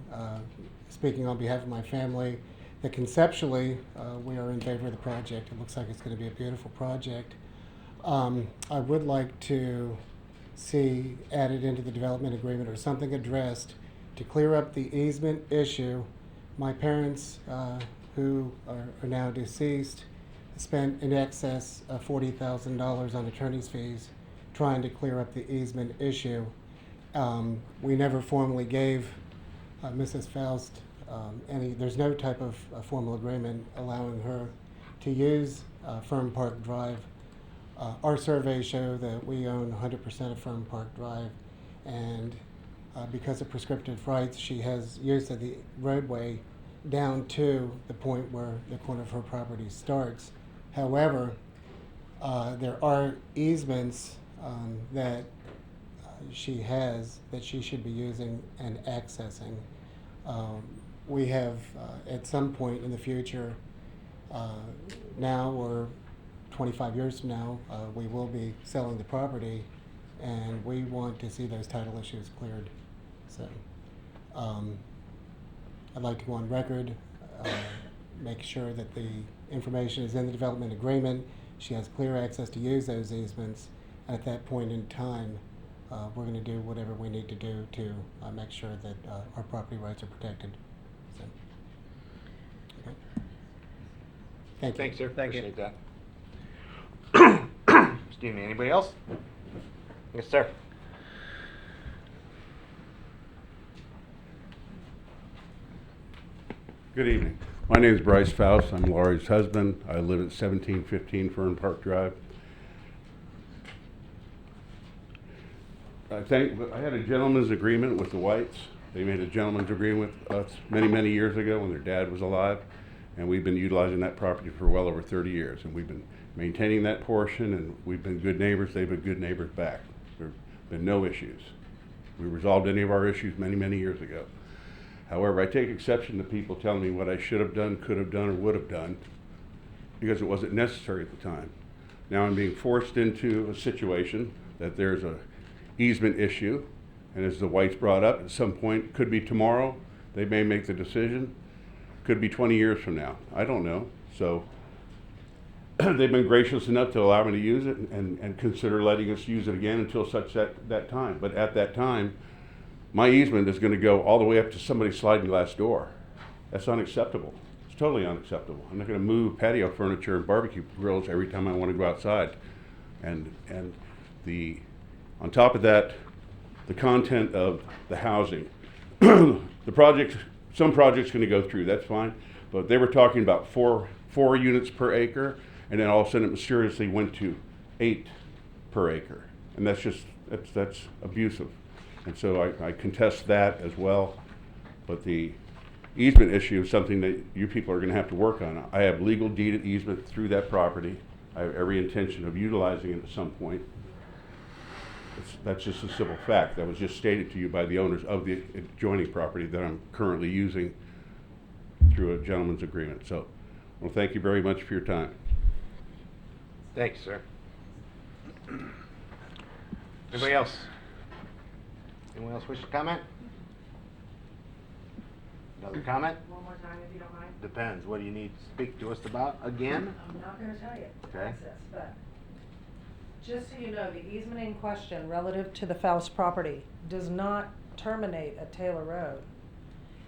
speaking on behalf of my family, that conceptually, we are in favor of the project. It looks like it's going to be a beautiful project. I would like to see added into the development agreement or something addressed to clear up the easement issue. My parents, who are now deceased, spent in excess of $40,000 on attorney's fees trying to clear up the easement issue. We never formally gave Mrs. Faust there's no type of formal agreement allowing her to use Fern Park Drive. Our surveys show that we own 100% of Fern Park Drive, and because of prescriptive rights, she has use of the roadway down to the point where the corner of her property starts. However, there are easements that she has that she should be using and accessing. We have, at some point in the future, now or 25 years from now, we will be selling the property, and we want to see those title issues cleared. So, I'd like to go on record, make sure that the information is in the development agreement. She has clear access to use those easements, and at that point in time, we're going to do whatever we need to do to make sure that our property rights are protected. So, okay. Thank you. Thanks, sir. Thank you. Appreciate that. Excuse me, anybody else? Yes, sir. Good evening. My name is Bryce Faust. I'm Laurie's husband. I live at 1715 Fern Park Drive. I had a gentleman's agreement with the Whites. They made a gentleman's agreement with us many, many years ago when their dad was alive, and we've been utilizing that property for well over 30 years, and we've been maintaining that portion, and we've been good neighbors. They've been good neighbors back. There's been no issues. We resolved any of our issues many, many years ago. However, I take exception to people telling me what I should have done, could have done, or would have done, because it wasn't necessary at the time. Now I'm being forced into a situation that there's a easement issue And as the Whites brought up, at some point, could be tomorrow, they may make the decision. Could be 20 years from now. I don't know. So they've been gracious enough to allow me to use it and consider letting us use it again until such that time. But at that time, my easement is going to go all the way up to somebody's sliding glass door. That's unacceptable. It's totally unacceptable. I'm not going to move patio furniture and barbecue grills every time I want to go outside. And on top of that, the content of the housing. The project, some projects going to go through, that's fine. But they were talking about four units per acre, and then all of a sudden it mysteriously went to 8 per acre. And that's abusive. And so I contest that as well. But the easement issue is something that you people are going to have to work on. I have legal deeded easement through that property. I have every intention of utilizing it at some point. That's just a simple fact. That was just stated to you by the owners of the adjoining property that I'm currently using through a gentleman's agreement. So, well, thank you very much for your time. Thanks, sir. Anybody else? Anyone else wish to comment? Another comment? One more time, if you don't mind. Depends. What do you need to speak to us about again? I'm not gonna tell you. Okay. Access, but just so you know, the easement in question relative to the Faust property does not terminate at Taylor Road.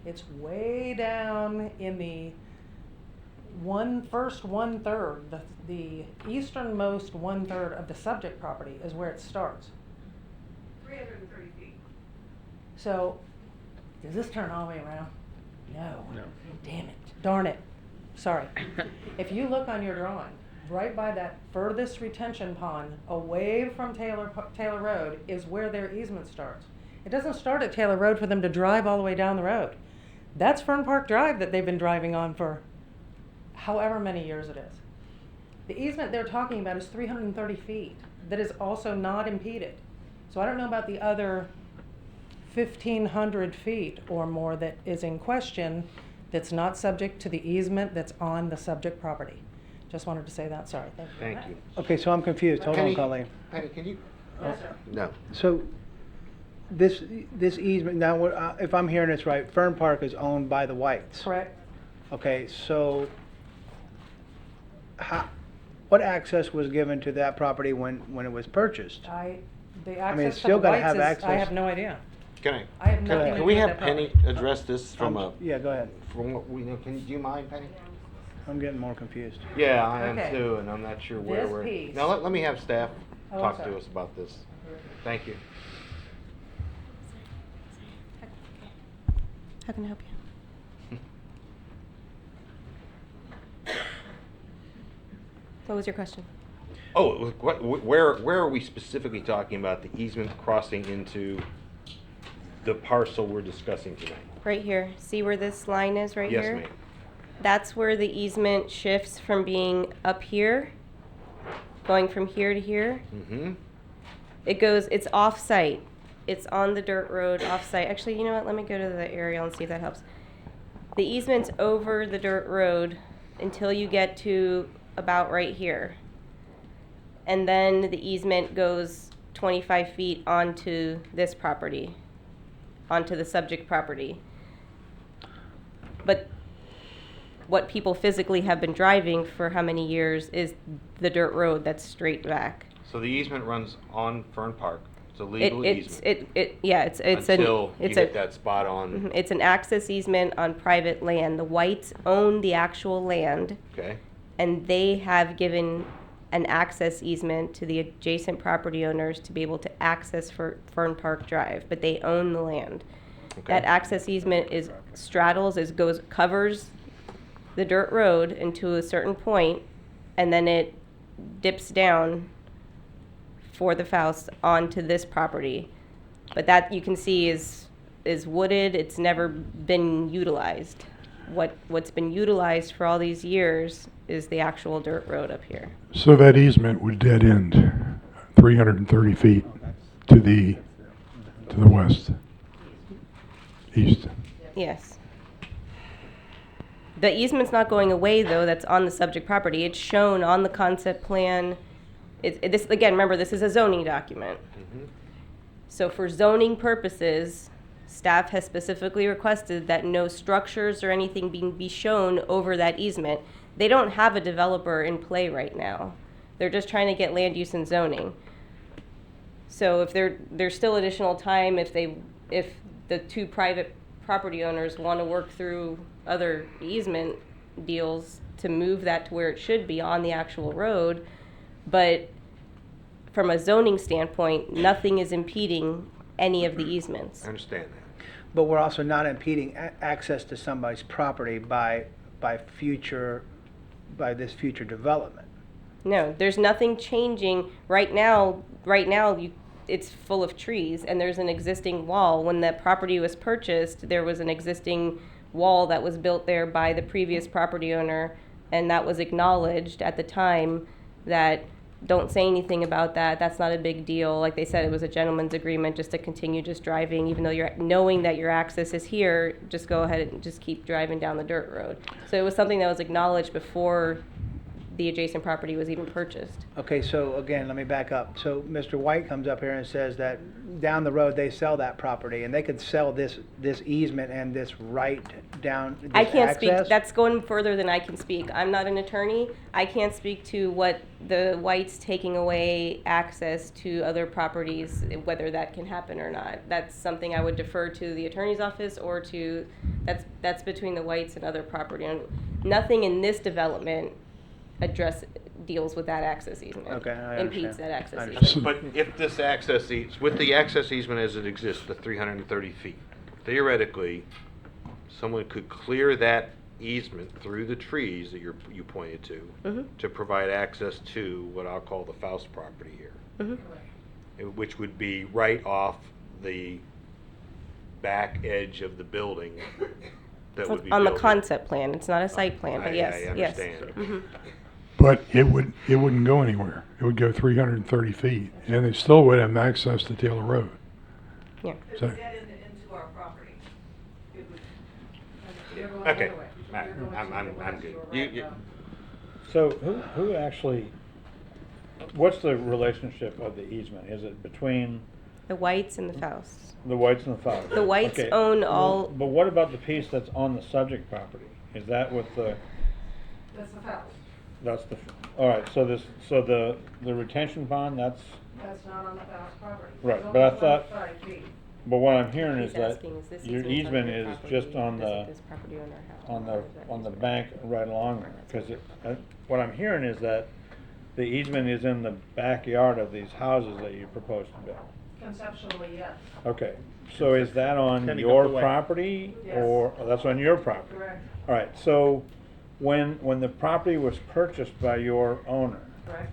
It's way down in the first 1/3, the easternmost 1/3 of the subject property is where it starts. 330 feet. So, does this turn all the way around? No. Damn it. Darn it. Sorry. If you look on your drawing, right by that furthest retention pond, away from Taylor Road, is where their easement starts. It doesn't start at Taylor Road for them to drive all the way down the road. That's Fern Park Drive that they've been driving on for however many years it is. The easement they're talking about is 330 feet. That is also not impeded. So I don't know about the other 1,500 feet or more that is in question that's not subject to the easement that's on the subject property. Just wanted to say that. Sorry. Thank you. Okay, so I'm confused. Hold on, Penny, Colleen. Penny, can you? Yes, sir. No. So this easement, now, if I'm hearing this right, Fern Park is owned by the Whites. Correct. Okay, so what access was given to that property when it was purchased? The I mean, access it's to still the gotta Whites have is, access. I have no idea. Can I have Go nothing ahead. to Can we do with have that Penny property. address this from Yeah, go ahead. from what we know? Do you mind, Penny? I'm getting more confused. Yeah, I am Okay. too, and I'm not sure where This we're. piece- Now let me have staff Oh, I'm talk sorry. to us about this. Thank you. How can I help you? What was your question? Oh, where are we specifically talking about the easement crossing into the parcel we're discussing tonight? Right here. See where this line is right Yes, here? ma'am. That's where the easement shifts from being up here, going from here to here. Mm-hmm. It's off-site. It's on the dirt road, off-site. Actually, you know what? Let me go to the aerial and see if that helps. The easement's over the dirt road until you get to about right here. And then the easement goes 25 feet onto this property, onto the subject property. But what people physically have been driving for how many years is the dirt road that's straight back. So the easement runs on Fern Park. It's a legal easement. It's Until you it's hit that spot on. Mhm. It's an access easement on private land. The Whites own the actual land, Okay. and they have given an access easement to the adjacent property owners to be able to access for Fern Park Drive, but they own the land. Okay. That access easement covers the dirt road into a certain point, and then it dips down for the Faust onto this property. But that you can see is wooded. It's never been utilized. What's been utilized for all these years is the actual dirt road up here. So that easement would dead end 330 feet to the west, east. Yes. The easement's not going away though. That's on the subject property. It's shown on the concept plan. This again. Remember, this is a zoning document. Mm-hmm. So for zoning purposes, staff has specifically requested that no structures or anything be shown over that easement. They don't have a developer in play right now. They're just trying to get land use and zoning. So if there's still additional time, if the two private property owners want to work through other easement deals to move that to where it should be on the actual road, but from a zoning standpoint, nothing is impeding any of the easements. I understand that. But we're also not impeding access to somebody's property by this future development. No, there's nothing changing. Right now, it's full of trees, and there's an existing wall. When the property was purchased, there was an existing wall that was built there by the previous property owner, and that was acknowledged at the time that don't say anything about that. That's not a big deal. Like they said, it was a gentleman's agreement just to continue just driving, even though you're knowing that your access is here, just go ahead and just keep driving down the dirt road. So it was something that was acknowledged before the adjacent property was even purchased. Okay, so again, let me back up. So Mr. White comes up here and says that down the road, they sell that property, and they could sell this easement and this right down, this I can't access? speak, that's going further than I can speak. I'm not an attorney. I can't speak to what the Whites taking away access to other properties, whether that can happen or not. That's something I would defer to the attorney's office or to, that's between the Whites and other property. And nothing in this development deals with that access easement. Okay, I Impedes understand. that access I easement. But if this access, with the access easement as it exists, the 330 feet, theoretically, someone could clear that easement through the trees that you pointed to provide access to what I'll call the Faust property here, which would be right off the back edge of the building that would be On the built. concept plan, it's not a site plan, but yes, I yes. understand. Mhm. But it wouldn't go anywhere. It would go 330 feet, and they still would have access to Taylor Road. Yeah. So, into our property. Okay, I'm good. So who actually, what's the relationship of the easement? Is it between The Whites and the Fausts. the Whites and the Fowles? The Whites Okay, own well, all- But what about the piece that's on the subject property? Is that with the, That's the house. that's the, all right, so the retention pond, that's, That's not on the house property. Right, It's but I only thought- 25 feet. but what I'm hearing He's is that asking, is this your on easement your is property? just on Does the, this property owner have- on or is that the easement? bank right along there, because what I'm hearing is that the easement is in the backyard of these houses that you propose to build. Conceptually, yes. Okay, so is that on Penny, your go away. property, Yes. or, oh, that's on your property? Correct. All right, so when the property was purchased by your owner, Correct.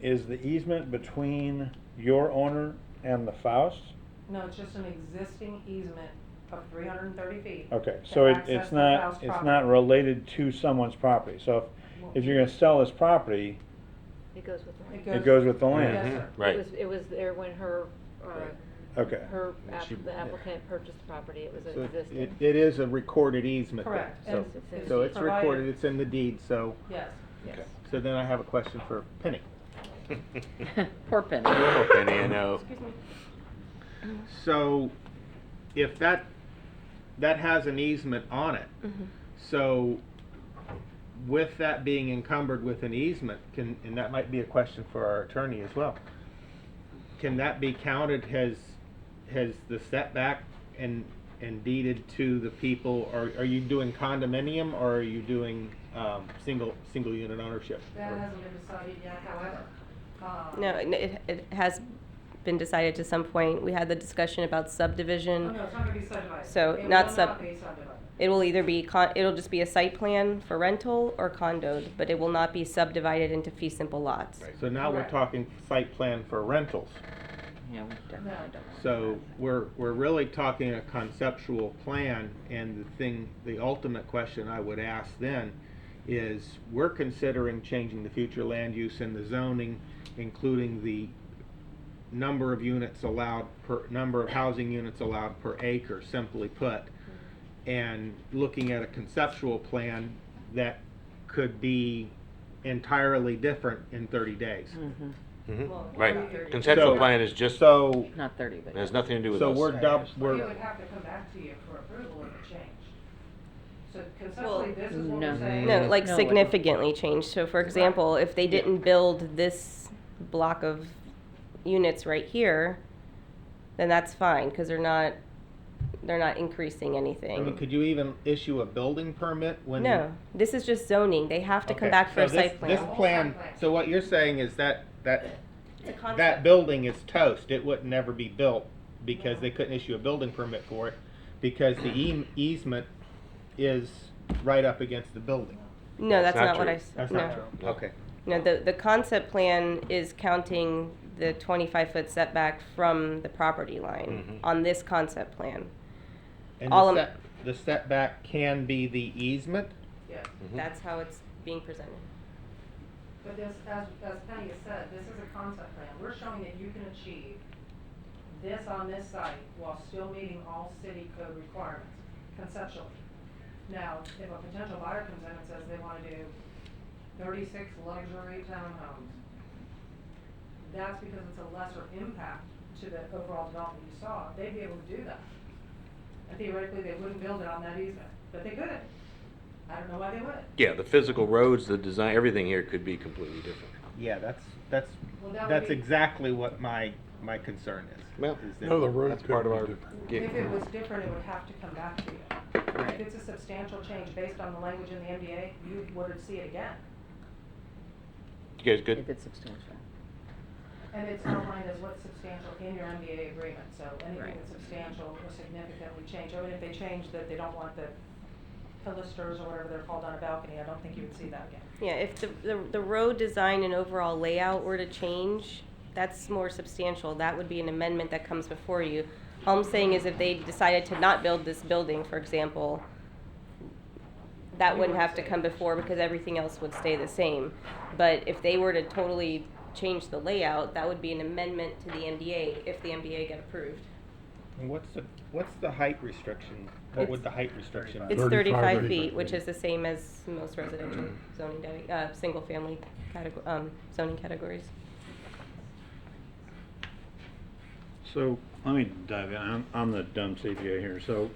is the easement between your owner and the Faust? No, it's just an existing easement of 330 feet. Okay, to so access it's the not, house it's property. not related to someone's property, so if you're gonna sell this property, It goes with the land. It it goes with the land? Yes, sir. Right. It was there when her, Okay. the applicant purchased the property, it was So existing. it is a recorded easement then. Correct. So, And so it's provided- recorded, it's in the deed, so, Yes, yes. so then I have a question for Penny. Poor Penny. Poor Penny, I know. Excuse me. So, if that has an easement on it, Mhm. so with that being encumbered with an easement, and that might be a question for our attorney as well, can that be counted as the setback and deeded to the people, or are you doing condominium, or are you doing, single unit ownership? That hasn't been decided yet, however. No, it has been decided to some point. We had the discussion about Oh, subdivision. no, it's not gonna be subdivided. So It not will sub- be subdivided. It will either be, it'll just be a site plan for rental or condoed, but it will not be subdivided into fee simple lots. So now we're Correct. talking site plan for rentals. Yeah, we definitely don't. So we're really talking a conceptual plan, and the ultimate question I would ask then is, we're considering changing the future land use and the zoning, including the number of units allowed number of housing units allowed per acre, simply put, and looking at a conceptual plan that could be entirely different in 30 days. Well, Right. not 30. Conceptual So- plan is just, So, Not 30, but. it has nothing to do with so us. we're Well, we're, you would have to come back to you for approval if it changed. So conceptually, this is what no. we're saying. No, like No, it- significantly changed. So for example, if they didn't build this block of units right here, then that's fine, because they're not increasing I mean, anything. could you even issue a building permit when? No, this is just zoning. They have to come Okay, back for so a site This plan. plan, so what you're saying is that It's a concept. that building is toast. It would never be built because they couldn't issue a building permit for it because the easement is right up against the building. No, that's not not what true. I, s- That's no. not true. Okay. No, the concept plan is counting the 25-foot setback from the property line on this concept plan. And All the setback can be the easement? Yes. That's how it's being presented. But this, as Penny has said, this is a concept plan. We're showing that you can achieve this on this site while still meeting all city code requirements, conceptually. Now, if a potential buyer comes in and says they wanna do 36 luxury townhomes, that's because it's a lesser impact to the overall development you saw. They'd be able to do that. And theoretically, they wouldn't build it on that easement, but they could. I don't know why they would. Yeah, the physical roads, the design, everything here could be completely different. Yeah, that's Well, that would that's be- exactly what my concern is. Well, is that- No, the road That's could part of be our different. gig. If it was different, it would have to come back to you. If it's a substantial change based on the language in the MDA, you would see it again. You guys good? If it's substantial. And it's outlined as what's substantial in your MDA agreement, so anything Right. that's substantial or significantly changed. I mean, if they change that they don't want the pilasters or whatever they're called on a balcony, I don't think you would see that again. Yeah, if the road design and overall layout were to change, that's more substantial. That would be an amendment that comes before you. All I'm saying is if they decided to not build this building, for example, that wouldn't have to come before because everything else would stay the same. But if they were to totally change the layout, that would be an amendment to the MDA if the MDA got approved. And what's the height restriction? What would the height restriction be? It's 35 35 feet. feet, which is the same as most residential zoning, single-family zoning categories. So, let me dive in, I'm the dumb CPA here, so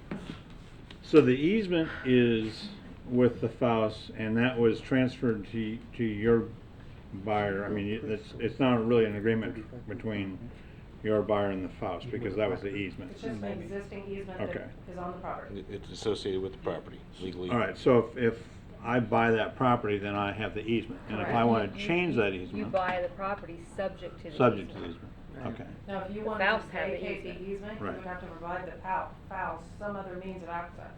the easement is with the Faust, and that was transferred to your buyer, I mean, it's not really an agreement between your buyer and the Faust, because that was the easement. It's just an existing easement that Okay. is on the property. It's associated with the property legally. All right, so if I buy that property, then I have the easement, and if I Correct. wanna change that You easement, buy the property subject to the subject to the easement. easement, okay. Now, if you The wanted to Faust have the vacate the easement. easement, you Right. would have to provide the Faust some other means of access.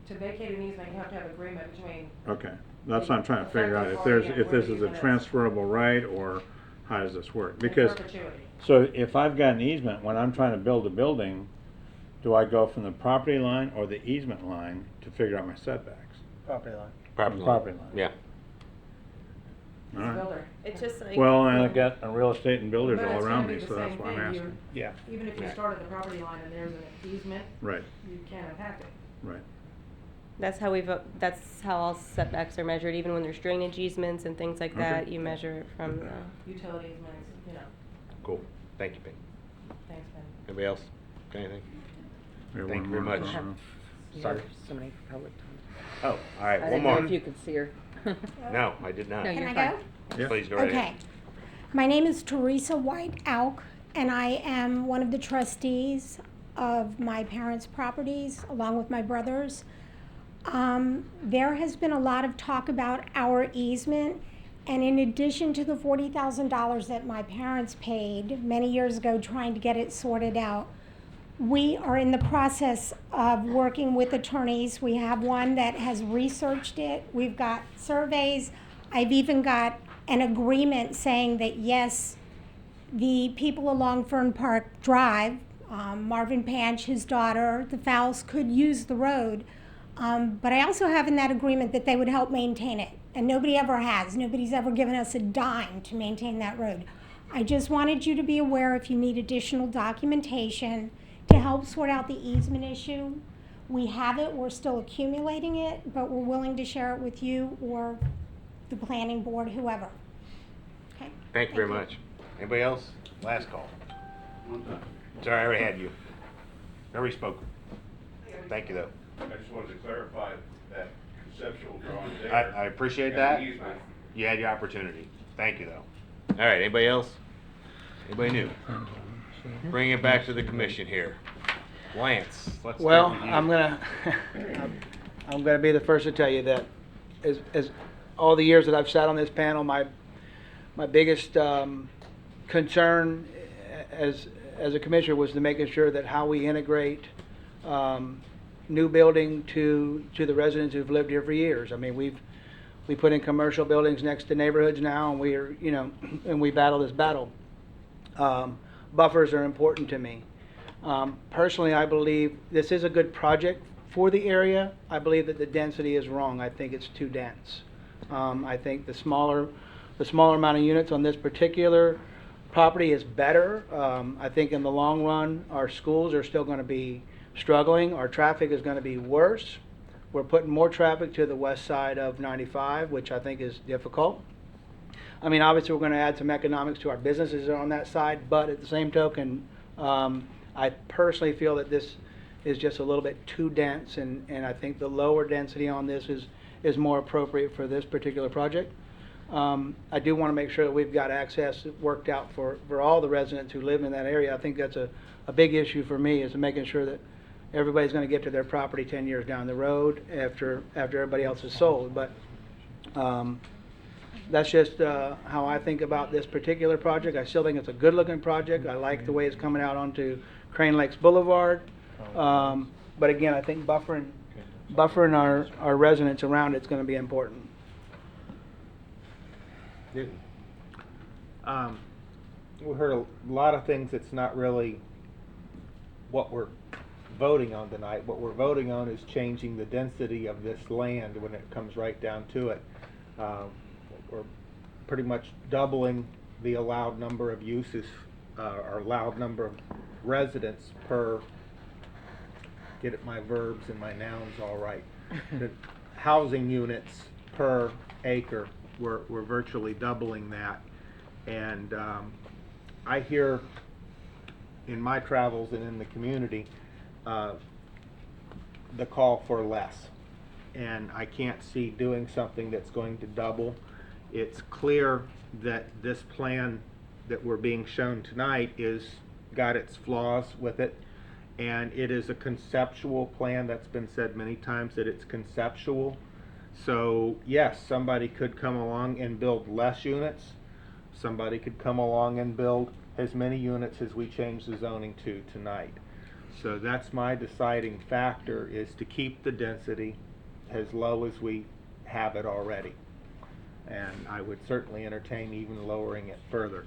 To vacate an easement, you have to have agreement between, Okay, that's what I'm trying to figure out, if there's, if this is a transferable right, or how does this work? in Because, perpetuity. so if I've got an easement, when I'm trying to build a building, do I go from the property line or the easement line to figure out my setbacks? Property line. Property Property line. Yeah. All right. Builder. It's just like. Well, and I've got real estate and builders But all it's around gonna me, be so the that's same why I'm thing. asking. Yeah. Even if you Yeah. start at the property line and there's an easement, Right, you can't impact it. right. That's how all setbacks are measured, even when there's drainage easements and things like Okay. that, you measure it from the. Utility easements, you know, Cool. Thank you, Penny. thanks, Ben. Anybody else? Got anything? We have Thank one you very more, much. I don't know. Sorry. There's somebody for public comment. Oh, all right, I one didn't more. know if you could see her. No, I did not. No, Can you're I fine. go? Yeah. Please go right ahead. Okay. My name is Teresa White Alk, and I am one of the trustees of my parents' properties, along with my brothers. There has been a lot of talk about our easement, and in addition to the $40,000 that my parents paid many years ago trying to get it sorted out, we are in the process of working with attorneys. We have one that has researched it. We've got surveys. I've even got an agreement saying that yes, the people along Fern Park Drive, Marvin Panch, his daughter, the Fowles could use the road. But I also have in that agreement that they would help maintain it. And nobody ever has. Nobody's ever given us a dime to maintain that road. I just wanted you to be aware if you need additional documentation to help sort out the easement issue. We have it, we're still accumulating it, but we're willing to share it with you or the planning board, whoever. Okay? Thank you very much. Anybody else? Last call. Sorry, I already had you. Already spoke. Thank you, though. I just wanted to clarify that conceptual drawing there. I appreciate and that. the easement. You had your opportunity. Thank you, though. All right, anybody else? Anybody new? Bring it back to the commission here. Lance, let's start Well, with you. I'm gonna be the first to tell you that as all the years that I've sat on this panel, my biggest concern as a commissioner was to making sure that how we integrate new building to the residents who've lived here for years. I mean, we put in commercial buildings next to neighborhoods now, and we are, and we battle this battle. Buffers are important to me. Personally, I believe this is a good project for the area. I believe that the density is wrong. I think it's too dense. I think the smaller amount of units on this particular property is better. I think in the long run, our schools are still going to be struggling. Our traffic is going to be worse. We're putting more traffic to the west side of 95, which I think is difficult. I mean, obviously, we're going to add some economics to our businesses on that side, but at the same token, I personally feel that this is just a little bit too dense, and I think the lower density on this is more appropriate for this particular project. I do want to make sure that we've got access worked out for all the residents who live in that area. I think that's a big issue for me, is making sure that everybody's going to get to their property 10 years down the road after everybody else is sold. But that's just how I think about this particular project. I still think it's a good-looking project. I like the way it's coming out onto Crane Lakes Boulevard. But again, I think buffering our residents around it's going to be important. We heard a lot of things that's not really what we're voting on tonight. What we're voting on is changing the density of this land when it comes right down to it. We're pretty much doubling the allowed number of uses, or allowed number of residents per, get at my verbs and my nouns all right, the housing units per acre. We're virtually doubling that. And I hear in my travels and in the community the call for less. And I can't see doing something that's going to double. It's clear that this plan that we're being shown tonight is got its flaws with it. And it is a conceptual plan. That's been said many times, that it's conceptual. So yes, somebody could come along and build less units. Somebody could come along and build as many units as we change the zoning to tonight. So that's my deciding factor, is to keep the density as low as we have it already. And I would certainly entertain even lowering it further.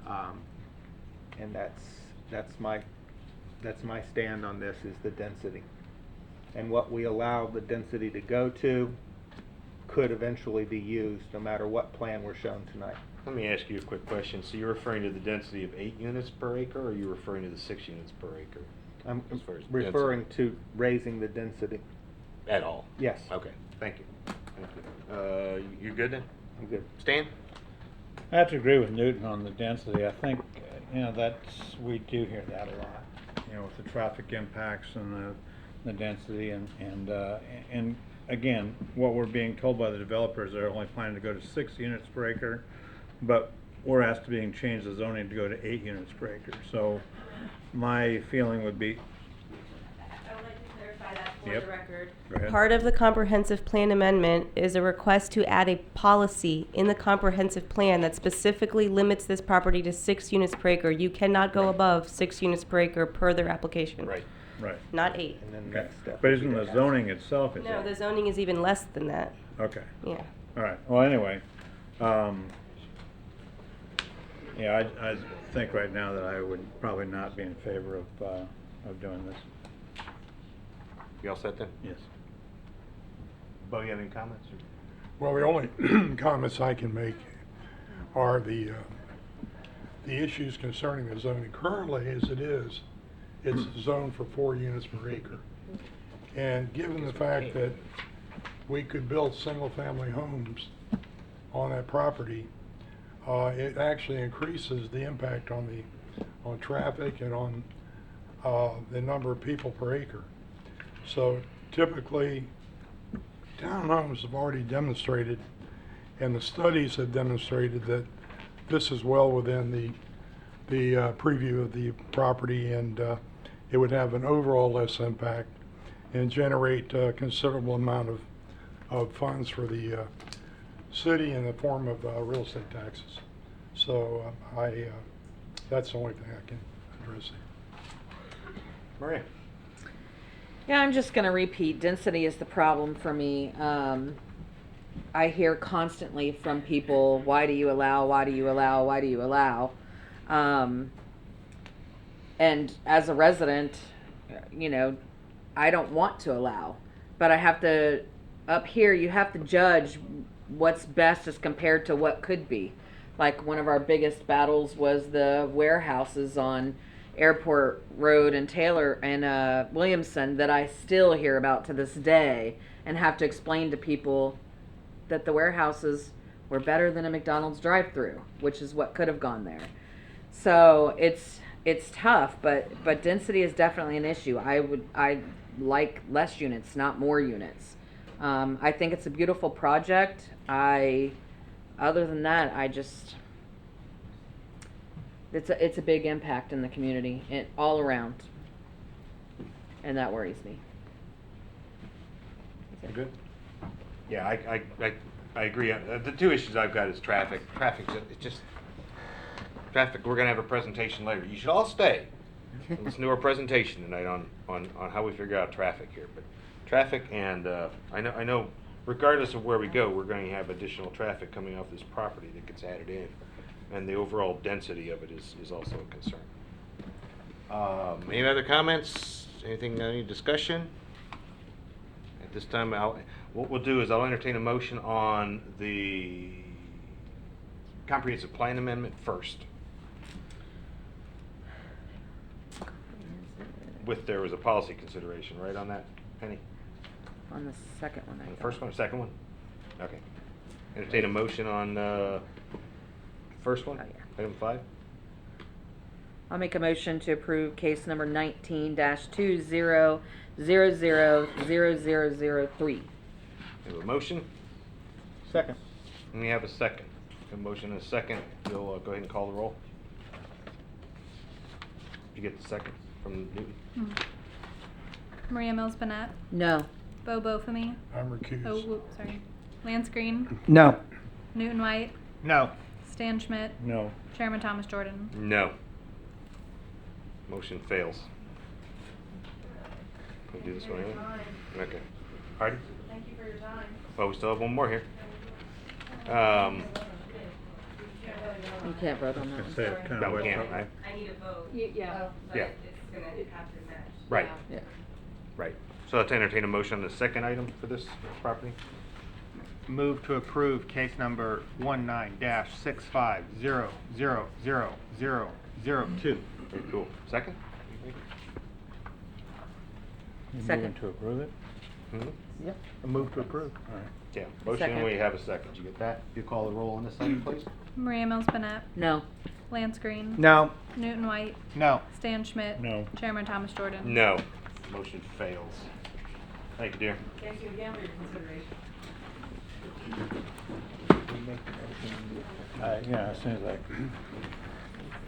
And that's my stand on this, is the density. And what we allow the density to go to could eventually be used, no matter what plan we're shown tonight. Let me ask you a quick question. So you're referring to the density of 8 units per acre, or are you referring to the 6 units per acre? I'm as far as referring density? to raising the density. At all? Yes. Okay, thank you. Thank you. You good then? I'm good. Stan? I have to agree with Newton on the density. I think, we do hear that a lot, with the traffic impacts and the density and again, what we're being told by the developers, they're only planning to go to 6 units per acre, but we're asked to change the zoning to go to 8 units per acre. So my feeling would be. I would like to clarify that for Yep. the record. Go ahead. Part of the comprehensive plan amendment is a request to add a policy in the comprehensive plan that specifically limits this property to 6 units per acre. You cannot go above 6 units per acre per their application. Right. Right. Not 8. And then Okay. next step. But isn't the zoning itself? No, the zoning is even less than that. Okay. Yeah. All right. Well, anyway, yeah, I think right now that I would probably not be in favor of doing this. You all set then? Yes. Bo, you have any comments? Well, the only comments I can make are the issues concerning the zoning. Currently, as it is, it's zoned for 4 units per acre. And given the fact that we could build single-family homes on that property, it actually increases the impact on traffic and on the number of people per acre. So typically, townhomes have already demonstrated, and the studies have demonstrated, that this is well within the preview of the property, and it would have an overall less impact and generate a considerable amount of funds for the city in the form of real estate taxes. So that's the only thing I can address. Maria? Yeah, I'm just gonna repeat, density is the problem for me. I hear constantly from people, why do you allow, why do you allow, why do you allow? And as a resident, you know, I don't want to allow, but I have to, up here, you have to judge what's best as compared to what could be. Like one of our biggest battles was the warehouses on Airport Road and Taylor and Williamson that I still hear about to this day, and have to explain to people that the warehouses were better than a McDonald's drive-through, which is what could have gone there. So it's tough, but density is definitely an issue. I like less units, not more units. I think it's a beautiful project. Other than that, it's a big impact in the community and all around, and that worries me. You good? Yeah, I agree. The two issues I've got is traffic. Traffic, we're gonna have a presentation later. You should all stay. Listen to our presentation tonight on how we figure out traffic here. But traffic, and I know regardless of where we go, we're going to have additional traffic coming off this property that gets added in, and the overall density of it is also a concern. Any other comments? Anything, any discussion? At this time, what we'll do is I'll entertain a motion on the comprehensive plan amendment first. There was a policy consideration, right, on that, Penny? On the second one, On the first one or second one? Okay. Entertain a motion on first one, item 5. I'll make a motion to approve case number 19-20000003. We have a motion? Second. And we have a second. A motion and a second. You'll go ahead and call the roll. You get the second from Newton? Maria Mills Bennett. No. Bo Bofamy. I'm recused. Oh, whoops, sorry. Lance Green. No. Newton White. No. Stan Schmidt. No. Chairman Thomas Jordan. No. Motion fails. Can we do this one anyway? Okay. Hardy? Thank you for your time. Well, we still have one more here. You can't vote on that one. Say it kinda No, we wet can't, something. right? I need a vote. Yeah. Yeah. It's gonna have to match. Right. Yeah. Right. So let's entertain a motion on the second item for this property. Move to approve case number 19-650000002. Very cool. Second? You Second. moving to approve it? Hmm? Yeah. A move to approve. All right. Yeah. Motion, Second. we have a second. You get that? You call the roll on this item, please? Maria Mills Bennett. No. Lance Green. No. Newton White. No. Stan Schmidt. No. Chairman Thomas Jordan. No. Motion fails. Thank you, dear. Thank you again for your consideration. Yeah, as soon as I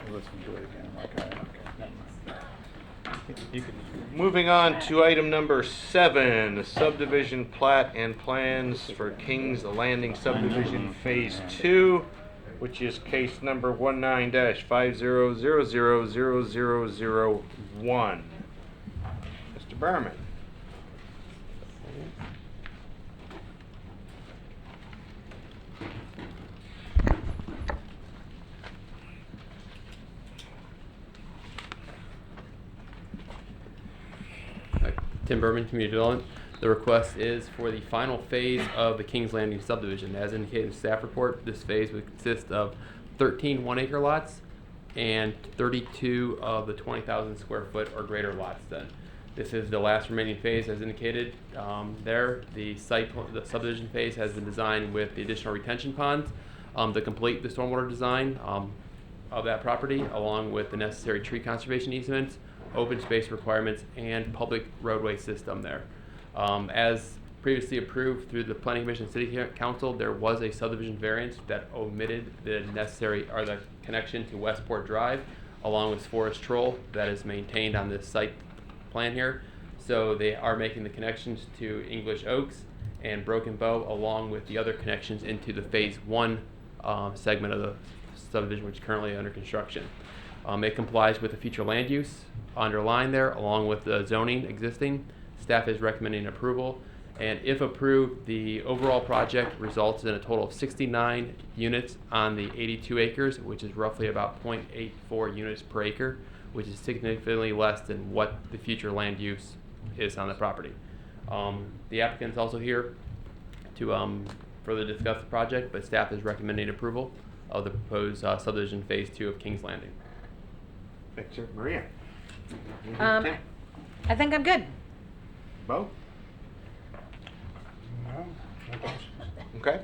listen to it again, I'm like, all right, okay, never mind. You can. Moving on to item number 7, the subdivision plat and plans for Kings Landing subdivision phase 2, which is case number 19-50000001. Mr. Berman. Tim Berman, Community Development. The request is for the final phase of the Kings Landing subdivision. As indicated in the staff report, this phase would consist of 13 1-acre lots and 32 of the 20,000 square foot or greater lots then. This is the last remaining phase as indicated there. The subdivision phase has been designed with the additional retention ponds to complete the stormwater design of that property, along with the necessary tree conservation easements, open space requirements, and public roadway system there. As previously approved through the Planning Commission and City Council, there was a subdivision variance that omitted the necessary, or the connection to Westport Drive, along with Forest Troll that is maintained on this site plan here. So they are making the connections to English Oaks and Broken Bow, along with the other connections into the Phase 1 segment of the subdivision, which is currently under construction. It complies with the future land use underlined there, along with the zoning existing. Staff is recommending approval, and if approved, the overall project results in a total of 69 units on the 82 acres, which is roughly about 0.84 units per acre, which is significantly less than what the future land use is on the property. The applicant's also here to further discuss the project, but staff is recommending approval of the proposed subdivision Phase 2 of Kings Landing. Thanks, sir. Maria? I think I'm good. Bo? No, no questions. Okay.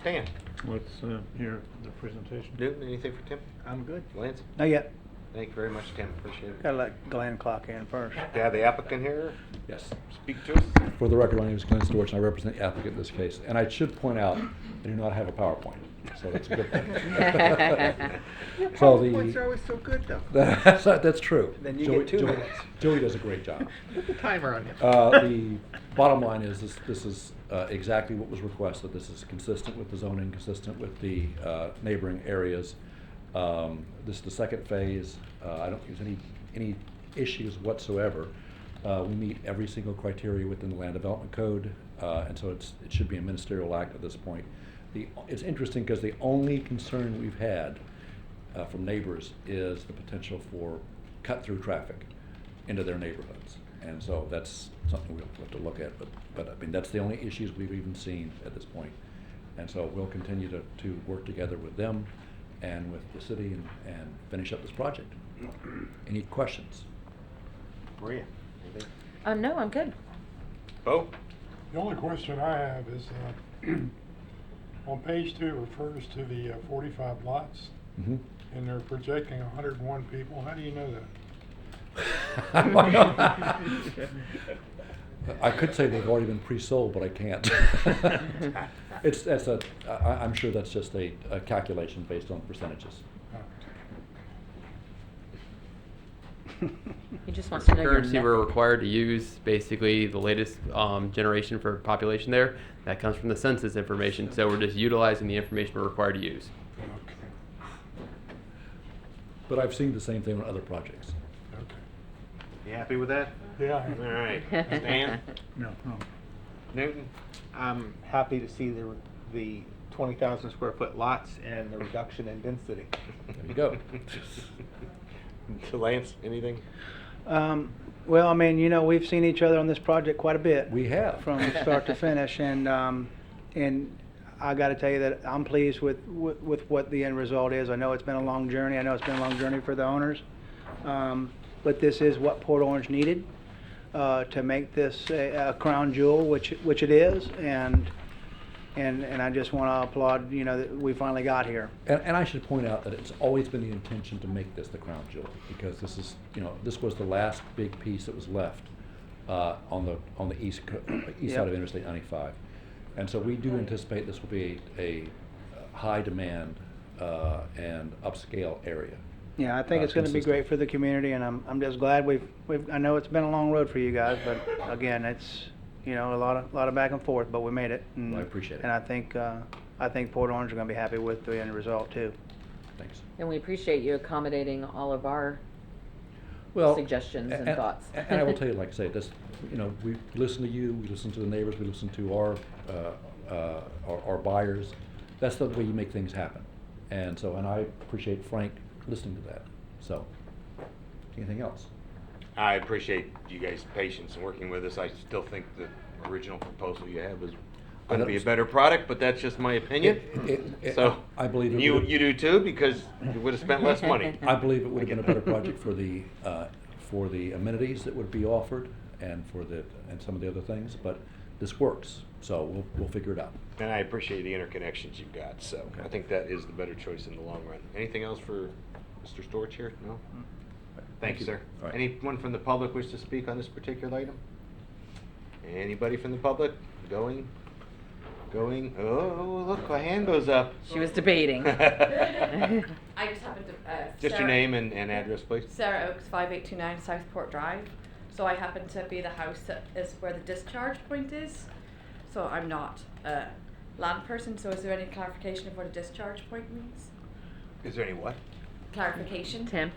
Dan? Let's hear the presentation. Newton, anything for Tim? I'm good. Lance? Not yet. Thank you very much, Tim. Appreciate it. Gotta let Glenn clock in first. Do you have the applicant here? Yes. Speak to us. For the record, my name is Glenn Storch, and I represent the applicant in this case. And I should point out, I do not have a PowerPoint, so that's a good thing. So PowerPoints are always so good, though. That's true. Then you get 2 minutes. Joey does a great job. Put the timer on him. The bottom line is this is exactly what was requested. This is consistent with the zoning, consistent with the neighboring areas. This is the second phase. I don't think there's any issues whatsoever. We meet every single criteria within the Land Development Code, and so it should be a ministerial act at this point. It's interesting because the only concern we've had from neighbors is the potential for cut-through traffic into their neighborhoods. And so that's something we'll have to look at, but I mean, that's the only issues we've even seen at this point. And so we'll continue to work together with them and with the city and finish up this project. Any questions? Maria? Anything? No, I'm good. Bo? The only question I have is, on page 2 refers to the 45 lots, Mm-hmm. and they're projecting 101 people. How do you know that? I could say they've already been pre-sold, but I can't. I'm sure that's just a calculation based on percentages. He just wants to know your Currency net. we're required to use basically the latest generation for population there. That comes from the census information, so we're just utilizing the information we're required to use. But I've seen the same thing on other projects. You happy with that? Yeah. All right. Stan? No. Newton? I'm happy to see the 20,000 square foot lots and the reduction in density. There you go. Lance, anything? Well, I mean, we've seen each other on this project quite a bit. We have. From start to finish, and I got to tell you that I'm pleased with what the end result is. I know it's been a long journey. I know it's been a long journey for the owners, but this is what Port Orange needed to make this a crown jewel, which it is, and I just want to applaud, that we finally got here. And I should point out that it's always been the intention to make this the crown jewel, because this is, this was the last big piece that was left on the east side of Interstate 95. And so we do anticipate this will be a high demand and upscale area. Yeah, I think it's going to be great for the community, and I'm just glad I know it's been a long road for you guys, but again, it's a lot of back and forth, but we made it. And, Well, I appreciate it. And I think Port Orange are going to be happy with the end result too. Thanks. And we appreciate you accommodating all of our suggestions and thoughts. And I will tell you, like I say, this, we listen to you, we listen to the neighbors, we listen to our buyers. That's the way you make things happen. And so, and I appreciate Frank listening to that. So, anything else? I appreciate you guys' patience and working with us. I still think the original proposal you had was going to be a better product, but that's just my opinion. So I believe you do too, because you would have spent less money. I believe it would have been a better project for the amenities that would be offered and some of the other things. But this works. So we'll figure it out. And I appreciate the interconnections you've got, so I think that is the better choice in the long run. Anything else for Mr. Storch here? No? Thank you, sir. All right. Anyone from the public wish to speak on this particular item? Anybody from the public? Going? Oh, look, a hand goes up. She was debating. I just happened to. Just your name and address, please. Sarah Oaks, 5829 Southport Drive. So I happen to be the house that is where the discharge point is. So I'm not a land person. So is there any clarification of what a discharge point means? Is there any what? Clarification. Tim.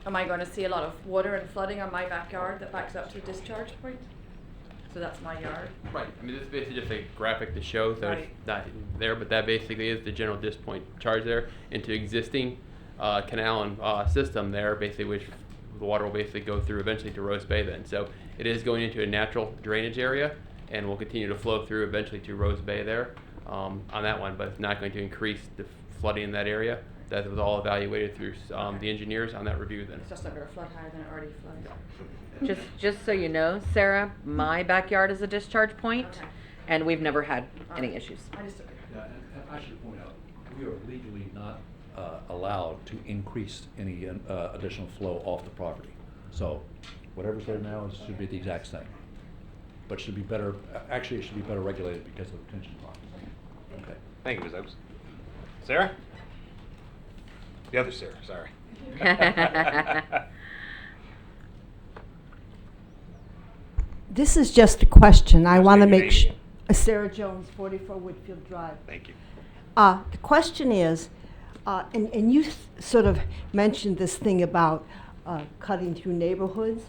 Am I going to see a lot of water and flooding on my backyard that backs up to the discharge point? So that's my yard. Right. I mean, this is basically just a graphic to show, so Right. it's not there, but that basically is the general dish point charge there into existing canal and system there, basically, which the water will basically go through eventually to Rose Bay then. So it is going into a natural drainage area and will continue to flow through eventually to Rose Bay there on that one, but it's not going to increase the flooding in that area. That was all evaluated through the engineers on that review then. It's just under a flood higher than it already flows. Just so you know, Sarah, my backyard is a discharge point, Okay. and we've never had any issues. I just Yeah, and I should point out, we are legally not allowed to increase any additional flow off the property. So whatever's there now should be the exact same. But should be better, actually it should be better regulated because of the retention pond. Okay. Thank you, Ms. Oaks. Sarah? The other Sarah, sorry. This is just a question. I Just want to state your make name sure. again. Sarah Jones, 44 Woodfield Drive. Thank you. The question is, and you sort of mentioned this thing about cutting through neighborhoods.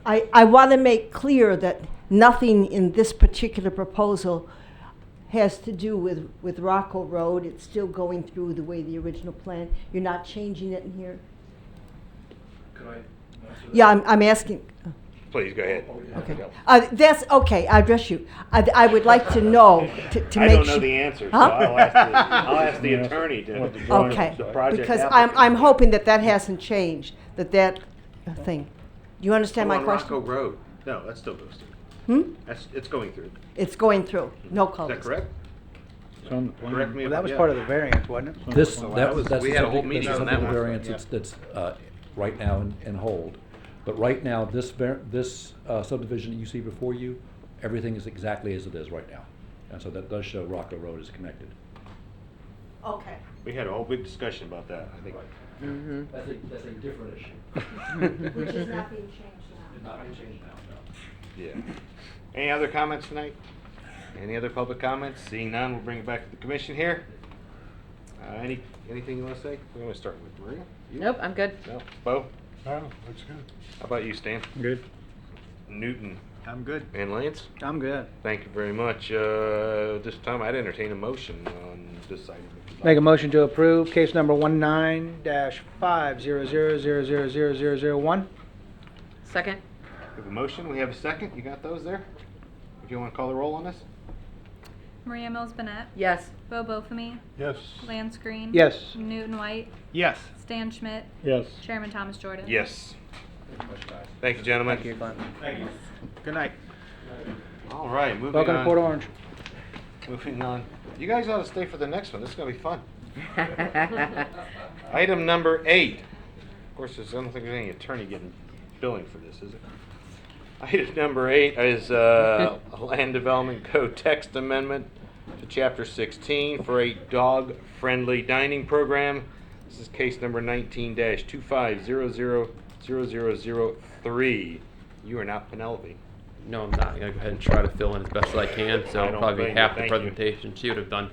I want to make clear that nothing in this particular proposal has to do with Rocco Road. It's still going through the way the original plan. You're not changing it in here? Could I? Yeah, I'm asking. Please, go ahead. Okay. That's okay. I'll address you. I would like to know to I make don't sure. know the answer, so Huh? I'll ask the attorney to join Okay. the project Because applicant. I'm hoping that hasn't changed. That thing. Do you understand my on question? Rocco Road. No, that still goes through. It's going through. It's going through. No Is colors. that correct? It's on the plan. Correct me Well, if that was yeah. part of the variance, wasn't it? This, So that was- that's we the had a whole subject, meeting that's on the that subject one. variance that's right now in hold. But right now, this subdivision that you see before you, everything is exactly as it is right now. And so that does show Rocco Road is connected. Okay. We had a whole big discussion about that, I think. Mm-hmm. That's a different issue. Which is not being changed now. It's not being changed now, no. Yeah. Any other comments tonight? Any other public comments? Seeing none, we'll bring it back to the commission here. Anything you want to say? We're going to start with Maria. You? Nope, I'm good. No. Bo? Oh, looks good. How about you, Stan? Good. Newton I'm good. and Lance? I'm good. Thank you very much. This time I'd entertain a motion on this item. if you'd like. Make a motion to approve case number 19-500000001. Second. We have a motion. We have a second. You got those there? If you want to call the roll on this? Maria Mills Bennett. Yes. Bo Bofamy. Yes. Lance Green. Yes. Newton White. Yes. Stan Schmidt. Yes. Chairman Thomas Jordan. Yes. Thank you, gentlemen. Thank you, Glenn. Thank you. Good night. All right, moving Welcome to on. Port Orange. Moving on. You guys ought to stay for the next one. This is going to be fun. Item number 8. Of course, I don't think there's any attorney getting billing for this, is it? Item number 8 is a Land Development Code text amendment to Chapter 16 for a dog-friendly dining program. This is case number 19-25000003. You are not Penelope. No, I'm not. I'm going to go ahead and try to fill in as best as I can, so I it'll don't probably blame be you. half the Thank you. presentation she would have done.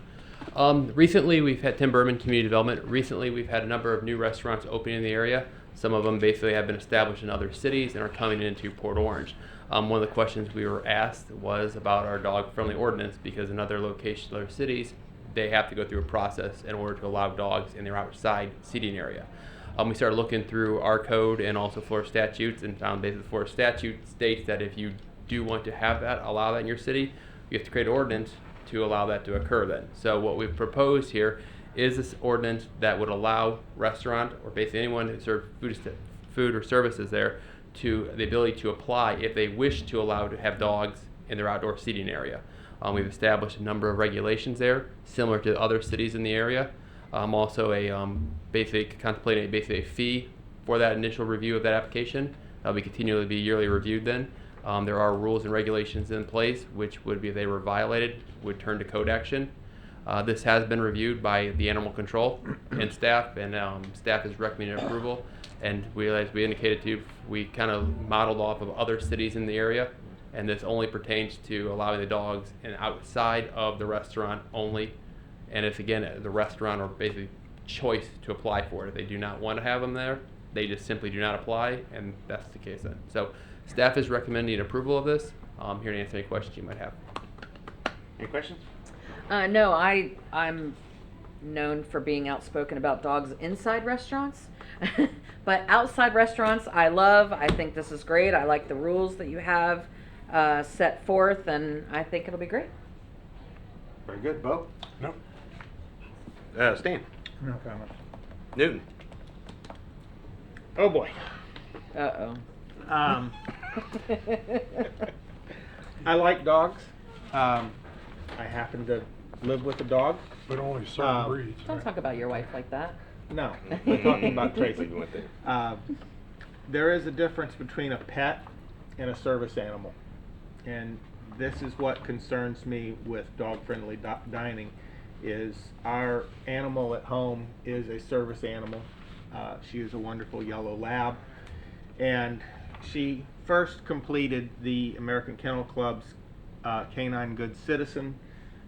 Recently, we've had Tim Berman Community Development. Recently, we've had a number of new restaurants opening in the area. Some of them basically have been established in other cities and are coming into Port Orange. One of the questions we were asked was about our dog-friendly ordinance, because in other locations, other cities, they have to go through a process in order to allow dogs in their outside seating area. We started looking through our code and also Florida statutes, and found basically the Florida statute states that if you do want to have that, allow that in your city, you have to create an ordinance to allow that to occur then. So what we've proposed here is this ordinance that would allow restaurant, or basically anyone who serves food or services there, to the ability to apply if they wish to allow to have dogs in their outdoor seating area. We've established a number of regulations there, similar to other cities in the area. Also, basically contemplating basically a fee for that initial review of that application. That'll be continually be yearly reviewed then. There are rules and regulations in place, which would be, if they were violated, would turn to code action. This has been reviewed by the animal control and staff is recommending approval. And as we indicated to you, we kind of modeled off of other cities in the area, and this only pertains to allowing the dogs outside of the restaurant only. And it's, again, the restaurant or basically choice to apply for it. If they do not want to have them there, they just simply do not apply, and that's the case then. So staff is recommending approval of this. I'm here to answer any questions you might have. Any questions? No, I'm known for being outspoken about dogs inside restaurants. But outside restaurants, I love. I think this is great. I like the rules that you have set forth, and I think it'll be great. Very good. Bo? No. Stan? No comment. Newton? Oh boy. Uh-oh. I like dogs. I happen to live with a dog. But only certain breeds. Don't talk about your wife like that. No, we're talking about Tracy. Leaving with it. There is a difference between a pet and a service animal. And this is what concerns me with dog-friendly dining, is our animal at home is a service animal. She is a wonderful yellow lab. And she first completed the American Kennel Club's Canine Good Citizen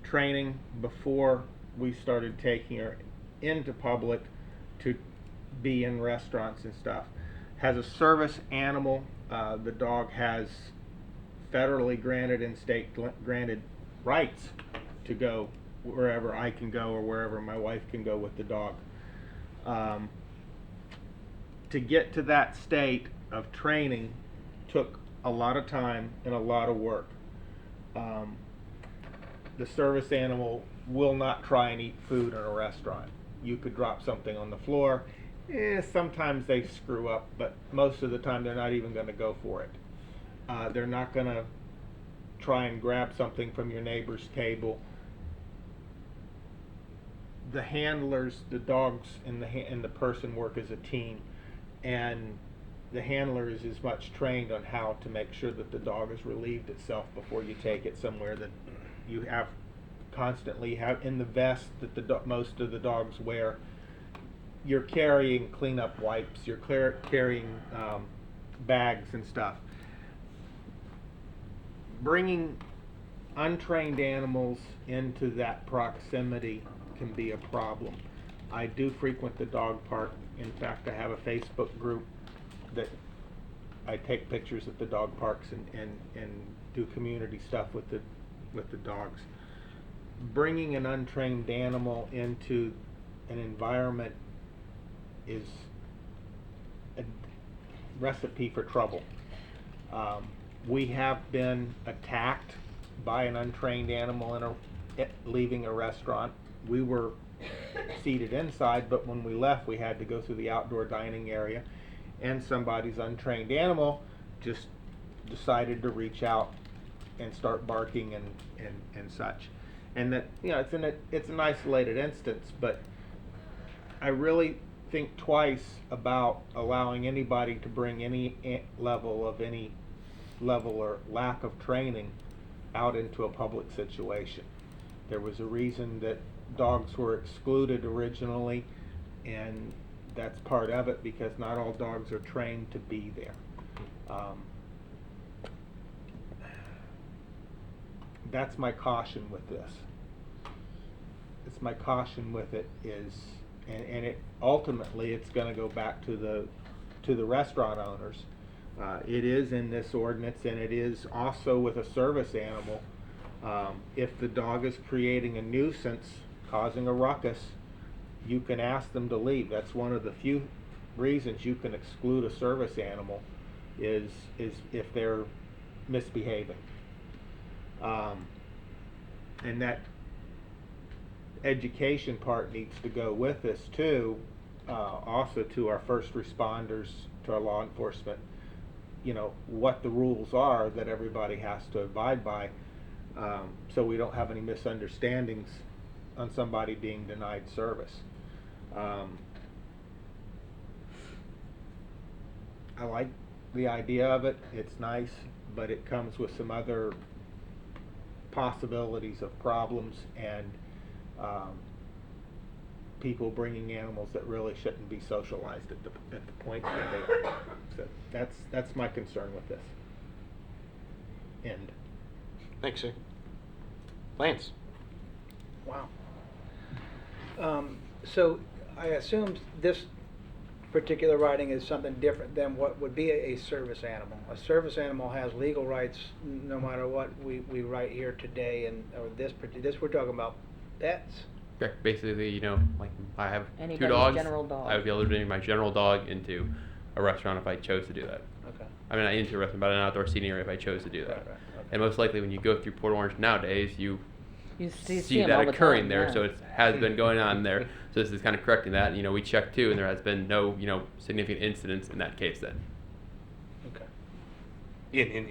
training before we started taking her into public to be in restaurants and stuff. Has a service animal. The dog has federally granted and state granted rights to go wherever I can go or wherever my wife can go with the dog. To get to that state of training took a lot of time and a lot of work. The service animal will not try and eat food in a restaurant. You could drop something on the floor. Sometimes they screw up, but most of the time they're not even going to go for it. They're not going to try and grab something from your neighbor's table. The handlers, the dogs, and the person work as a team, and the handler is as much trained on how to make sure that the dog has relieved itself before you take it somewhere that you have constantly have in the vest that most of the dogs wear. You're carrying cleanup wipes, you're carrying bags and stuff. Bringing untrained animals into that proximity can be a problem. I do frequent the dog park. In fact, I have a Facebook group that I take pictures at the dog parks and do community stuff with the dogs. Bringing an untrained animal into an environment is a recipe for trouble. We have been attacked by an untrained animal leaving a restaurant. We were seated inside, but when we left, we had to go through the outdoor dining area, and somebody's untrained animal just decided to reach out and start barking and such. And that, it's an isolated instance, but I really think twice about allowing anybody to bring any level or lack of training out into a public situation. There was a reason that dogs were excluded originally, and that's part of it, because not all dogs are trained to be there. That's my caution with this. It's my caution with it is, and it ultimately it's going to go back to the restaurant owners. It is in this ordinance, and it is also with a service animal. If the dog is creating a nuisance, causing a ruckus, you can ask them to leave. That's one of the few reasons you can exclude a service animal, is if they're misbehaving. And that education part needs to go with this too, also to our first responders, to our law enforcement, you know, what the rules are that everybody has to abide by, so we don't have any misunderstandings on somebody being denied service. I like the idea of it, it's nice, but it comes with some other possibilities of problems and people bringing animals that really shouldn't be socialized at the point that they are. So that's my concern with this. End. Thanks, sir. Lance? Wow. So I assume this particular writing is something different than what would be a service animal. A service animal has legal rights no matter what we write here today, and or this we're talking about pets. Correct. Basically, you know, like I have Anybody's two dogs. general dog. I would be able to bring my general dog into a restaurant if I chose to do that. Okay. I mean, not into a restaurant, but an outdoor seating area if I chose to do that. Right, okay. And most likely, when you go through Port Orange nowadays, you see 'em that all the occurring time, there. yeah. So it has been going on there. So this is kind of correcting that. You know, we checked too, and there has been no, you know, significant incidents in that case then. Okay.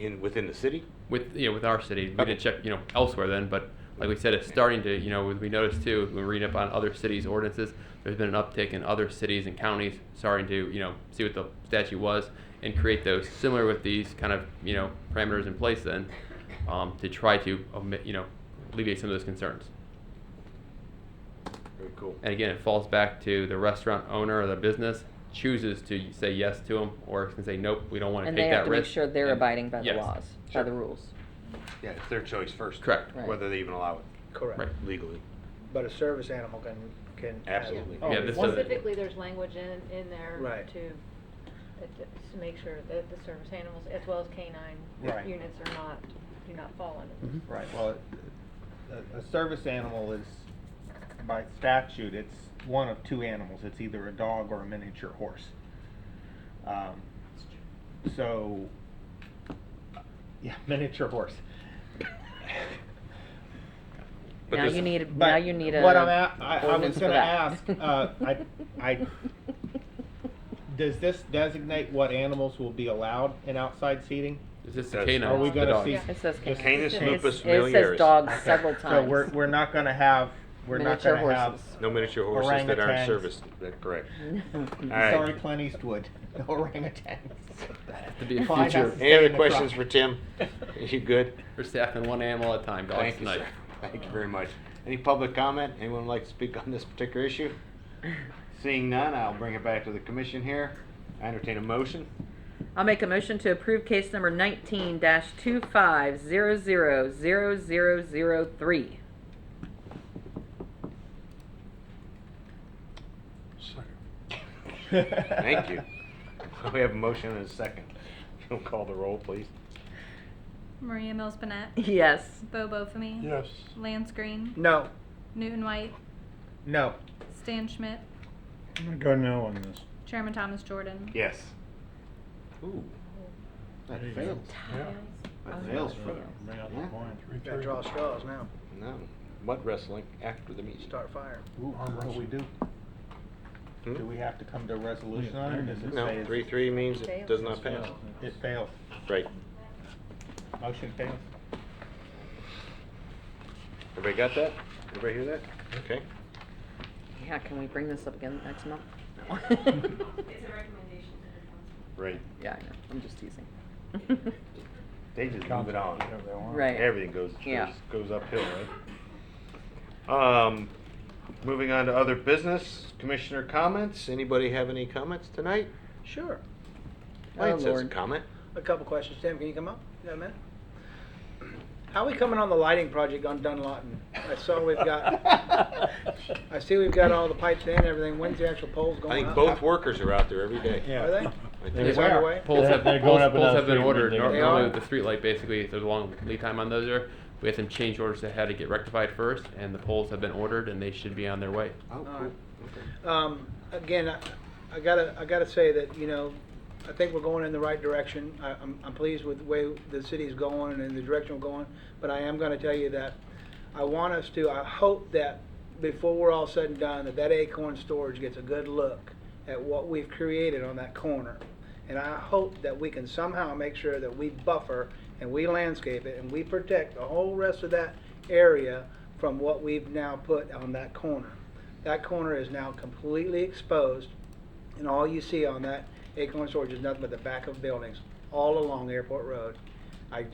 In within the city? With, you know, with our city, we Okay. didn't check, you know, elsewhere then, but like we said, it's starting to, you know, we noticed too, when we're reading up on other cities' ordinances, there's been an uptick in other cities and counties starting to, you know, see what the statute was and create those similar with these kind of, you know, parameters in place then, to try to omit, you know, alleviate some of those concerns. Very cool. And again, it falls back to the restaurant owner or the business chooses to say yes to them or can say, nope, we don't want to And take they that have to make risk. sure they're And- abiding by the yes. laws, by Sure. the rules. Yeah, it's their choice first. Correct. Right. Whether they even allow it Correct. Right. legally. But a service animal can Absolutely. Oh, Yeah, this one- doesn't- Specifically, there's language in there Right. to make sure that the service animals, as well as canine Right. units do not fall under this. Right, well, a service animal is, by statute, it's one of two animals. It's either a dog or a miniature horse. So, yeah, miniature horse. But Now this- you need, But now you need a what I was ordinance for gonna that. ask, does this designate what animals will be allowed in outside seating? Is this the Does- canine? Are we the gonna dog? see? It says Canis canine. lupus It familiaris. says dogs Okay. several So times. we're not gonna have, Miniature have horses. No miniature horses that aren't orangutans. service. That's correct. Sorry, right. Clint Eastwood, no orangutans. To be a Fine, future- has to stay Any other in the questions truck. for Tim? Are you good? We're staffing one animal at a time, dogs Thank you, tonight. sir. Thank you very much. Any public comment? Anyone like to speak on this particular issue? Seeing none, I'll bring it back to the commission here. I entertain a motion. I'll make a motion to approve case number 19-25000003. Second. Thank you. We have a motion and a second. You'll call the roll, please. Maria Mills Burnett, Yes. Bo Bofamy, Yes. Lance Green, No. Newton White, No. Stan Schmidt, I'm gonna go no on this. Chairman Thomas Jordan. Yes. Ooh. That There you fails. Yeah. That fails for Bring out Yeah. the point. 3-3. Gotta draw straws now. No. Mud wrestling after the meeting. Start fire. Ooh, what do we do? Hmm? Do we have to come to a resolution on it, or does it say? No, it's- 3-3 means it does not pass. It fails. Right. Motion fails. Everybody got that? Everybody hear that? Okay. Yeah, can we bring this up again next month? No. It's a recommendation to the council. Right. Yeah, I know. I'm just teasing. They just move it on. Right. Everything goes Yeah. goes uphill, right? Moving on to other business, commissioner comments. Anybody have any comments tonight? Sure. Lance has a Lord. comment. A couple questions. Tim, can you come up? You got a minute? How are we coming on the lighting project on Dunlawton? I saw we've got, I see we've got all the pipes in and everything. When's the actual poles going I think up? both workers are out there every day. Are they? I think It's so. underway? Poles have, They're going up and poles down have been the street, ordered. they- They Normally are? with the street light, basically, there's a long lead time on those there. We had some change orders that had to get rectified first, and the poles have been ordered, and they should be on their way. Oh, All cool. right. Again, I gotta say that, you know, I think we're going in the right direction. I'm pleased with the way the city's going and the direction we're going, but I am gonna tell you that I hope that before we're all said and done, that Acorn Storage gets a good look at what we've created on that corner. And I hope that we can somehow make sure that we buffer and we landscape it and we protect the whole rest of that area from what we've now put on that corner. That corner is now completely exposed, and all you see on that Acorn Storage is nothing but the back of buildings all along Airport Road. I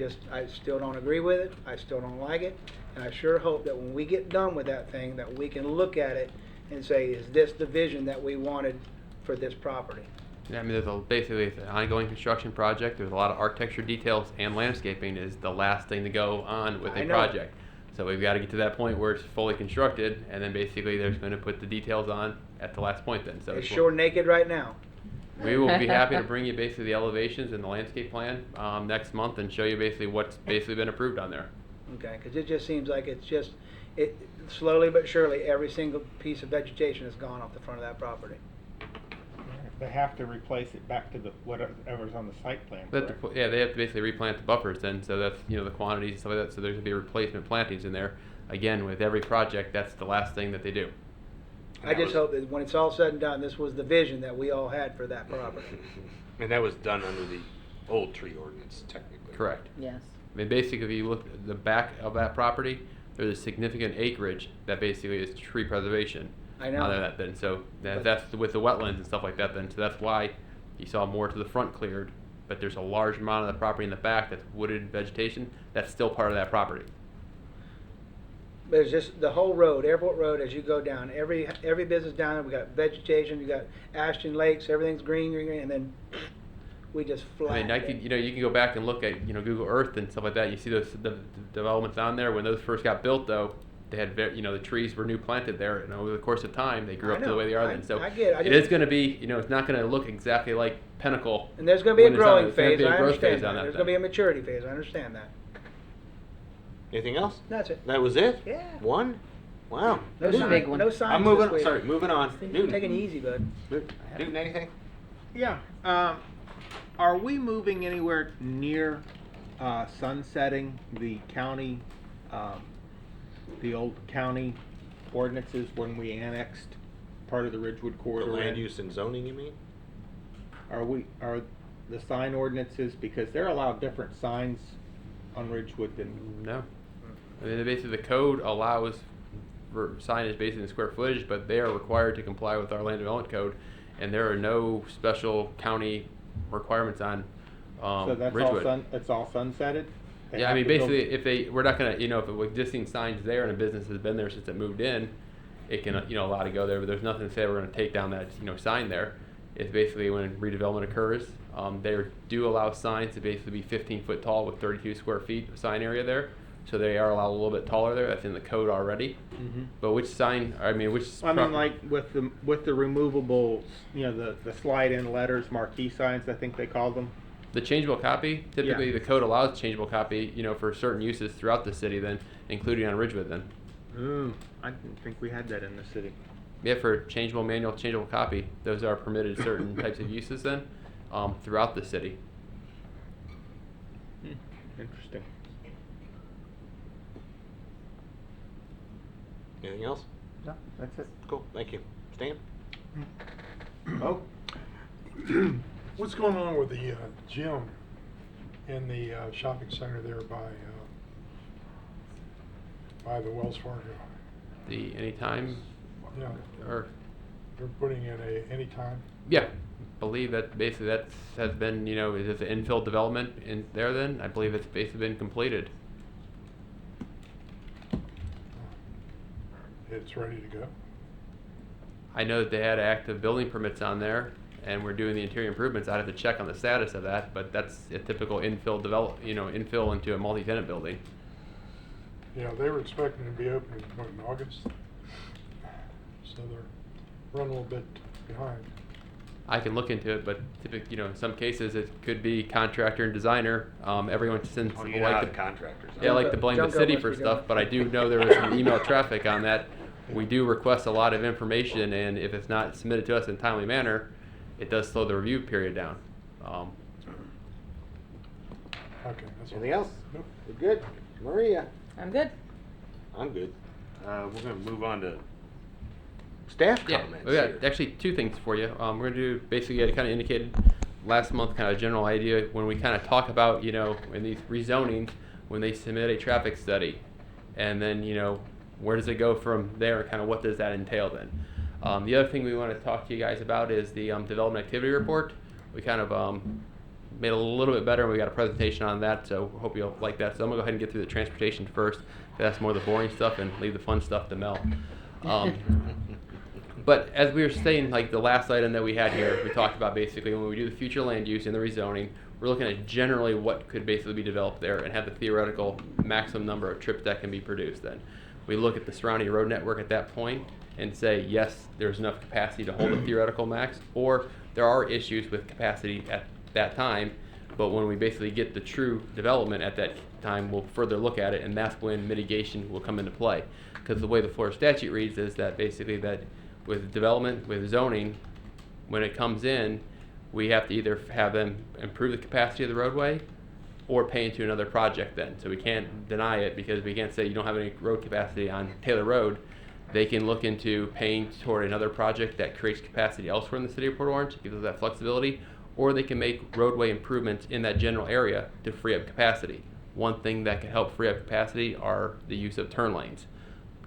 still don't agree with it, I still don't like it, and I sure hope that when we get done with that thing, that we can look at it and say, is this the vision that we wanted for this property? Yeah, I mean, basically it's an ongoing construction project. There's a lot of architecture details, and landscaping is the last thing to go on with I a know. project. So we've got to get to that point where it's fully constructed, and then basically there's going to put the details on at the last point. Then, so It's sure naked right now. we will be happy to bring you basically the elevations and the landscape plan next month and show you basically what's basically been approved on there. Okay, because it just seems like it slowly but surely, every single piece of vegetation has gone off the front of that property. They have to replace it back to the whatever's on the site plan. Correct? Yeah, they have to basically replant the buffers then, so that's, you know, the quantities and stuff like that, so there's going to be replacement plantings in there. Again, with every project, that's the last thing that they do. I just hope that when it's all said and done, this was the vision that we all had for that property. And that was done under the old tree ordinance, technically. Correct. Yes. I mean, basically, if you look at the back of that property, there's a significant acreage that basically is tree preservation. I know. Other than that, then, so that's with the wetlands and stuff like that. Then, so that's why you saw more to the front cleared, but there's a large amount of the property in the back that's wooded vegetation. That's still part of that property. But it's just the whole road, Airport Road, as you go down, every business down there, we got vegetation, we got Ashton Lakes, everything's green, and then we just flat. I mean, you can go back and look at Google Earth and stuff like that. You see the developments on there. When those first got built, though, they had the trees were new planted there, and over the course of time, they grew up to the way they are then. So I get it. it is going to be, it's not going to look exactly like Pinnacle. And there's going to be a when it's on- growing it's gonna phase, be a I growth understand phase that. on There's thing. going to be a maturity phase, I understand that. Anything else? That's it. That was it? Yeah. One? Wow. No Newton. sign- no signs I'm moving. this week. Sorry, moving on. Newton. Taking it easy, bud. Newton, anything? Yeah. Are we moving anywhere near sunsetting the county, the old county ordinances when we annexed part of the Ridgewood For corridor? land in? use and zoning, you mean? Are the sign ordinances, because they're allowed different signs on Ridgewood than? No. I mean, basically, the code allows for signage based on square footage, but they are required to comply with our land development code, and there are no special county requirements on So that's Ridgewood. it's all sunsetted? They Yeah, I have mean, to go- basically, we're not gonna, if the existing sign's there and a business has been there since it moved in, it can, allow to go there, but there's nothing to say we're gonna take down that, sign there. It's basically when redevelopment occurs, they do allow signs to basically be 15 foot tall with 32 square feet of sign area there. So they are allowed a little bit taller there, that's in the code already. Mhm. But which sign, like with the removable, the slide-in letters, marquee signs, I think they call them. the changeable copy, typically Yeah. the code allows changeable copy, for certain uses throughout the city then, including on Ridgewood then. Ooh, I didn't think we had that in the city. Yeah, for changeable manual, changeable copy, those are permitted certain types of uses then, throughout the city. Interesting. Anything else? No, that's it. Cool, thank you. Stan? Oh. What's going on with the gym in the shopping center there by the Wells Fargo? The anytime, Yeah. or, They're putting in a anytime. yeah, believe that basically that has been, is it the infill development in there then? I believe it's basically been completed. It's ready to go. I know that they had active building permits on there, and we're doing the interior improvements. I'd have to check on the status of that, but that's a typical infill infill into a multi-tenant building. Yeah, they were expecting to be open in August. So they're running a little bit behind. I can look into it, but typically, in some cases, it could be contractor and designer. Everyone tends Oh, to you know how like the contractors are. yeah, like to blame the Junko city must for be stuff, going. but I do know there was some email traffic on that. We do request a lot of information, and if it's not submitted to us in a timely manner, it does slow the review period down. Okay, that's all. Anything else? Nope. We're good. Maria? I'm good. I'm good. We're gonna move on to staff Yeah, comments we got here. actually two things for you. We're going to do, basically, I kind of indicated, last month kind of general idea when we kind of talk about, you know, in these rezonings, when they submit a traffic study, and then, you know, where does it go from there, kind of what does that entail then? The other thing we want to talk to you guys about is the development activity report. We kind of made it a little bit better, and we got a presentation on that, so hope you'll like that. So I'm going to go ahead and get through the transportation first, 'cause that's more of the boring stuff, and leave the fun stuff to Mel. But as we were saying, like the last item that we had here, we talked about basically when we do the future land use and the rezoning, we're looking at generally what could basically be developed there and have the theoretical maximum number of trips that can be produced then. We look at the surrounding road network at that point and say, yes, there's enough capacity to hold a theoretical max, or there are issues with capacity at that time, but when we basically get the true development at that time, we'll further look at it, and that's when mitigation will come into play. Because the way the Florida statute reads is that basically that with development, with zoning, when it comes in, we have to either have them improve the capacity of the roadway or pay into another project then. So we can't deny it because we can't say you don't have any road capacity on Taylor Road. They can look into paying toward another project that creates capacity elsewhere in the city of Port Orange, gives us that flexibility, or they can make roadway improvements in that general area to free up capacity. One thing that can help free up capacity are the use of turn lanes.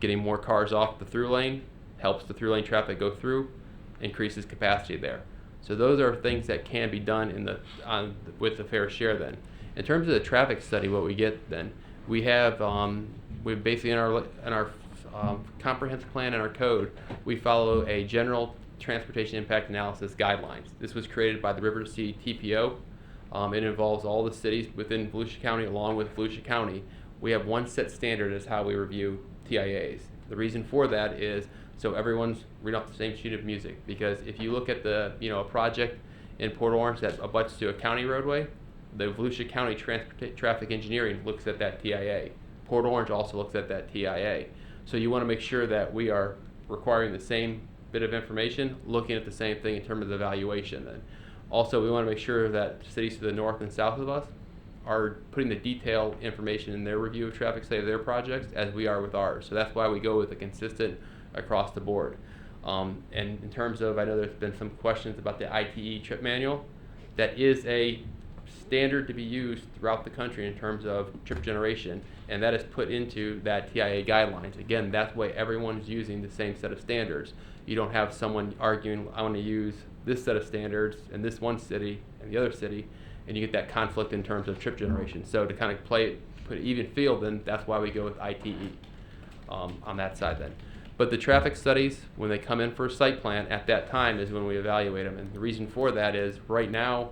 Getting more cars off the through lane helps the through lane traffic go through, increases capacity there. So those are things that can be done with the fair share then. In terms of the traffic study, what we get then, we have we basically in our comprehensive plan and our code, we follow a general transportation impact analysis guidelines. This was created by the River to Sea TPO. It involves all the cities within Volusia County along with Volusia County. We have one set standard as how we review TIAs. The reason for that is so everyone's reading off the same sheet of music, because if you look at the, you know, a project in Port Orange that abuts to a county roadway, the Volusia County Traffic Engineering looks at that TIA. Port Orange also looks at that TIA. So you want to make sure that we are requiring the same bit of information, looking at the same thing in terms of evaluation. And also we want to make sure that cities to the north and south of us are putting the detailed information in their review of traffic study of their projects as we are with ours. So that's why we go with a consistent across the board. And in terms of, I know there's been some questions about the ITE trip manual. That is a standard to be used throughout the country in terms of trip generation, and that is put into that TIA guidelines. Again, that's why everyone's using the same set of standards. You don't have someone arguing, I want to use this set of standards in this one city and the other city, and you get that conflict in terms of trip generation. So to kind of play it, put an even field, then that's why we go with ITE on that side then. But the traffic studies, when they come in for a site plan, at that time is when we evaluate them. And the reason for that is right now,